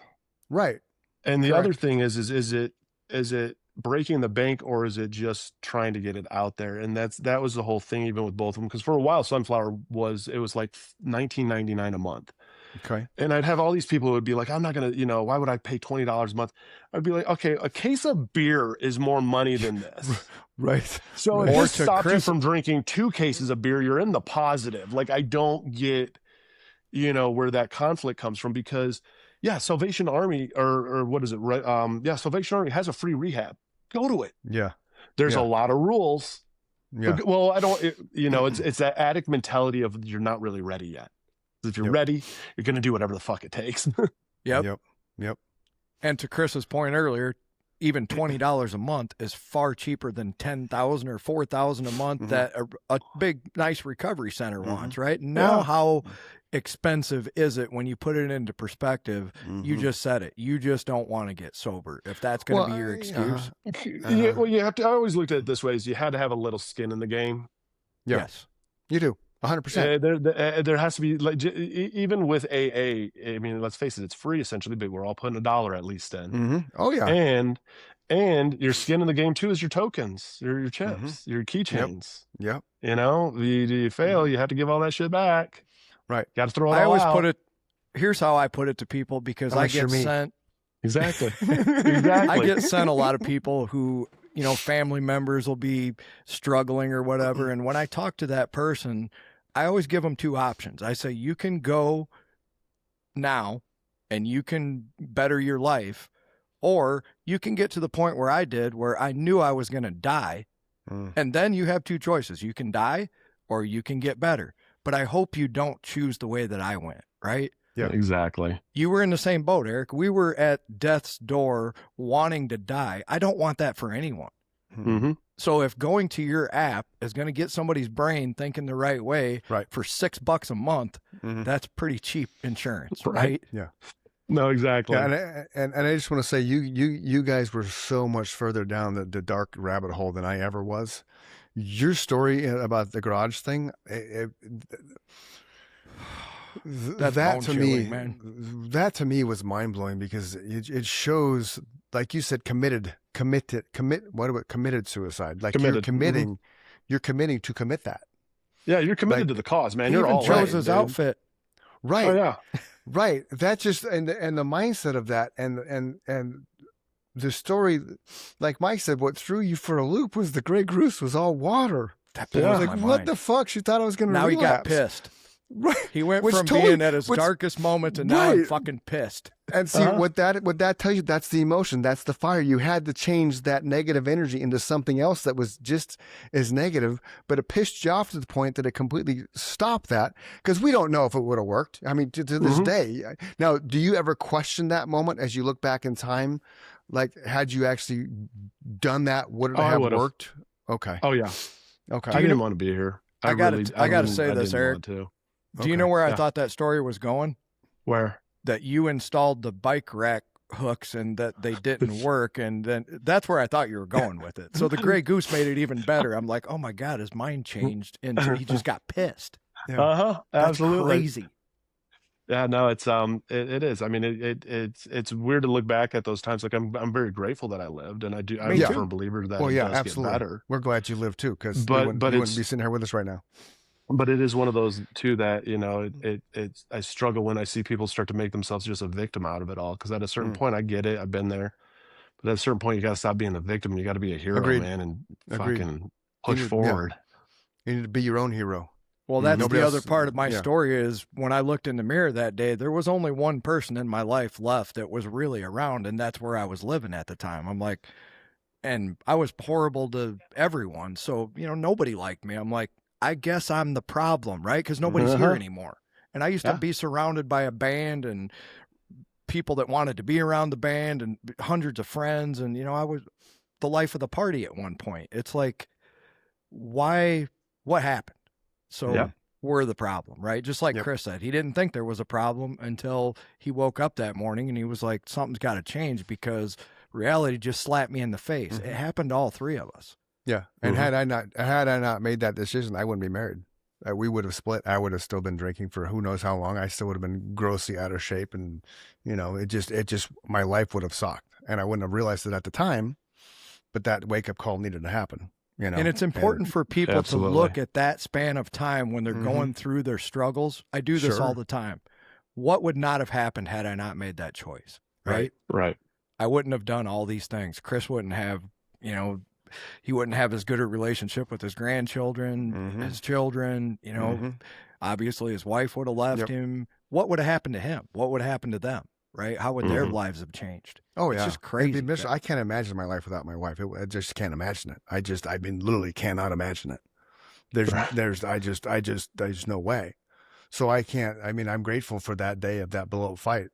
Right. And the Correct. other thing is it breaking the bank, or is it just trying to get it out there? And that was the whole thing, even with both of them. Because for a while, Sunflower was like $19.99 a month. Okay. And I'd have all these people who would be like, I'm not going to, why would I pay $20 a month? I'd be like, okay, a case of beer is more money than this. Right. So if this stops you from drinking 2 cases of beer, you're in the positive. Like, I don't get, where that conflict comes from, because Salvation Army or what is it? Right. Salvation Army has a free rehab. Go to it. Yeah. There's a lot of rules. Yeah. Well, it's that addict mentality of you're not really ready yet. If you're ready, you're going to do whatever the fuck it takes. Yep. Yep. And to Chris's point earlier, even $20 a month is far cheaper than $10,000 or $4,000 a month that a big, nice recovery center wants, right? Now, how expensive is it when you put it into perspective? You just said it. You just don't want to get sober. If that's going to be your excuse. Yeah, well, you have to. I always looked at it this way: is you had to have a little skin in the game. Yeah. Yes, you do. 100%. There has to be, like, even with AA. I mean, let's face it, it's free essentially, but we're all putting $1 at least in. Oh yeah. And your skin in the game too is your tokens, your chips, your keychains. Yep. You fail, you have to give all that shit back. Right. Got to throw it all I always out. put it. Here's how I put it to people, because I get sent. Exactly. I get sent a lot of people who, family members will be struggling or whatever. And when I talk to that person, I always give them 2 options. I say, you can go now and you can better your life, or you can get to the point where I did, where I knew I was going to die. And then you have 2 choices. You can die or you can get better. But I hope you don't choose the way that I went, right? Yeah, exactly. You were in the same boat, Eric. We were at death's door wanting to die. I don't want that for anyone. So if going to your app is going to get somebody's brain thinking the right way for $6 a month, that's pretty cheap insurance, right? Yeah. No, exactly. Yeah, and I just want to say, you guys were so much further down the dark rabbit hole than I ever was. Your story about the garage thing, that to me was mind blowing, because it shows, like you said, committed suicide. Like you're committing to commit that. Yeah, you're committed to the cause, man. You're all chose his outfit. Right. Oh yeah. Right. That just and the mindset of that and the story, like Mike said, what threw you for a loop was the Grey Goose was all water. That was like, what the fuck? She thought I was going to relapse. Now he got pissed. Right. He went from being at his darkest moment to now I'm fucking pissed. And see what that tells you, that's the emotion, that's the fire. You had to change that negative energy into something else that was just as negative, but it pissed you off to the point that it completely stopped that, because we don't know if it would have worked. I mean, to this day. Now, do you ever question that moment as you look back in time? Like, had you actually done that, would it have worked? Okay. Oh yeah. Okay. I didn't want to be here. I got to say this, Eric. Do you know where I thought that story was going? Where? That you installed the bike rack hooks and that they didn't work, and then that's where I thought you were going with it. So the Grey Goose made it even better. I'm like, oh my God, his mind changed into he just got pissed. Yeah. Absolutely. That's crazy. Yeah, no, it's it is. I mean, it's weird to look back at those times. Like, I'm very grateful that I lived, and I'm a firm believer that it does get better. We're glad you lived too, because you wouldn't be sitting here with us right now. But it is one of those too that, it's I struggle when I see people start to make themselves just a victim out of it all. Because at a certain point, I get it, I've been there, but at a certain point, you got to stop being a victim. You got to be a hero, man, and fucking push forward. You need to be your own hero. Well, that's the other part of my story is when I looked in the mirror that day, there was only one person in my life left that was really around, and that's where I was living at the time. I'm like, and I was horrible to everyone. So, nobody liked me. I'm like, I guess I'm the problem, right? Because nobody's here anymore. And I used to be surrounded by a band and people that wanted to be around the band and hundreds of friends. And, I was the life of the party at one point. It's like, why, what happened? So were the problem, right? Just like Yep. Chris said, he didn't think there was a problem until he woke up that morning and he was like, something's got to change because reality just slapped me in the face. It happened to all three of us. Yeah. And had I not made that decision, I wouldn't be married. We would have split. I would have still been drinking for who knows how long. I still would have been grossly out of shape. And, you know, it just, my life would have sucked. And I wouldn't have realized it at the time, but that wake up call needed to happen, you know. And it's important for people Absolutely. to look at that span of time when they're going through their struggles. I do this all the time. What would not have happened had I not made that choice? Right. Right. I wouldn't have done all these things. Chris wouldn't have, you know, he wouldn't have as good a relationship with his grandchildren, his children, you know, obviously his wife would have left him. What would have happened to him? What would have happened to them? Right? How would their lives have changed? Oh, It's yeah. just crazy. I can't imagine my life without my wife. I just can't imagine it. I mean, literally cannot imagine it. There's no way. So I can't, I mean, I'm grateful for that day of that below fight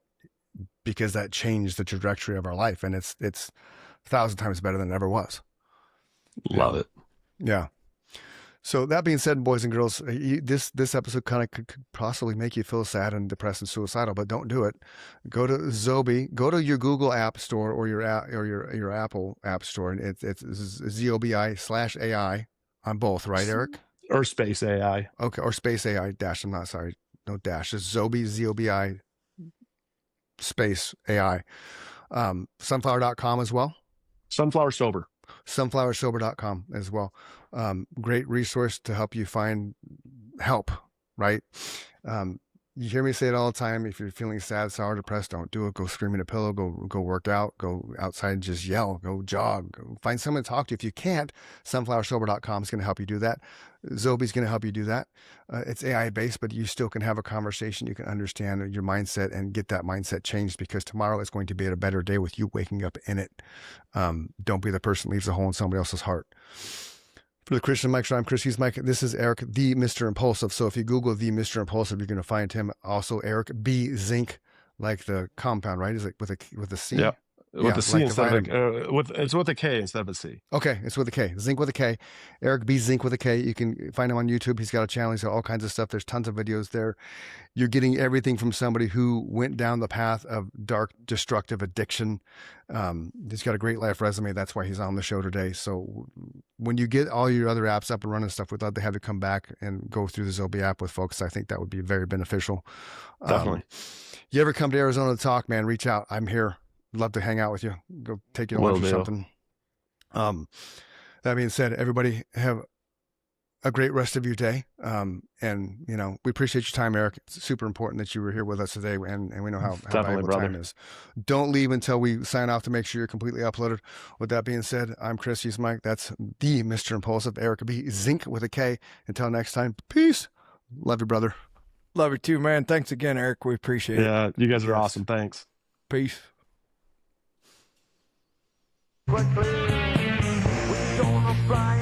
because that changed the trajectory of our life. And it's 1,000 times better than it ever was. Love it. Yeah. So that being said, boys and girls, this episode kind of could possibly make you feel sad and depressed and suicidal, but don't do it. Go to Zobi, go to your Google App Store or your Apple App Store, and it's ZOBI/AI on both, right, Eric? Or space AI. Okay, or space AI dash. I'm not sorry, no dash. It's Zobi ZOBI space AI. Sunflower.com as well. Sunflower Sober. Sunflowersober.com as well. Great resource to help you find help, right? You hear me say it all the time. If you're feeling sad, sour, depressed, don't do it. Go scream in a pillow, go work out, go outside and just yell, go jog, go find someone to talk to. If you can't, sunflowersober.com is going to help you do that. Zobi's going to help you do that. It's AI based, but you still can have a conversation. You can understand your mindset and get that mindset changed because tomorrow is going to be a better day with you waking up in it. Don't be the person that leaves a hole in somebody else's heart. For the Christian Mike Show, I'm Chris. He's Mike. This is Eric, the Mr. Impulsive. So if you Google the Mr. Impulsive, you're going to find him. Also, Eric B. Zink, like the compound, right? Is it with a C? Yeah. With the C like instead of vitamin. it's with a K instead of a C. Okay, it's with a K. Zink with a K. Eric B. Zink with a K. You can find him on YouTube. He's got a channel. He's got all kinds of stuff. There's tons of videos there. You're getting everything from somebody who went down the path of dark, destructive addiction. He's got a great life resume. That's why he's on the show today. So when you get all your other apps up and running stuff, we'd love to have you come back and go through the Zobi app with folks. I think that would be very beneficial. Definitely. You ever come to Arizona to talk, man, reach out. I'm here. Love to hang out with you. Go take you to lunch or something. That being said, everybody have a great rest of your day. And you know, we appreciate your time, Eric. It's super important that you were here with us today, and we know how valuable time is. Don't leave until we sign off to make sure you're completely uploaded. With that being said, I'm Chris. He's Mike. That's the Mr. Impulsive, Eric B. Zink with a K. Until next time, peace. Love you, brother. Love you too, man. Thanks again, Eric. We appreciate it. Yeah, you guys are awesome. Thanks. Peace. Quickly, we're gonna fly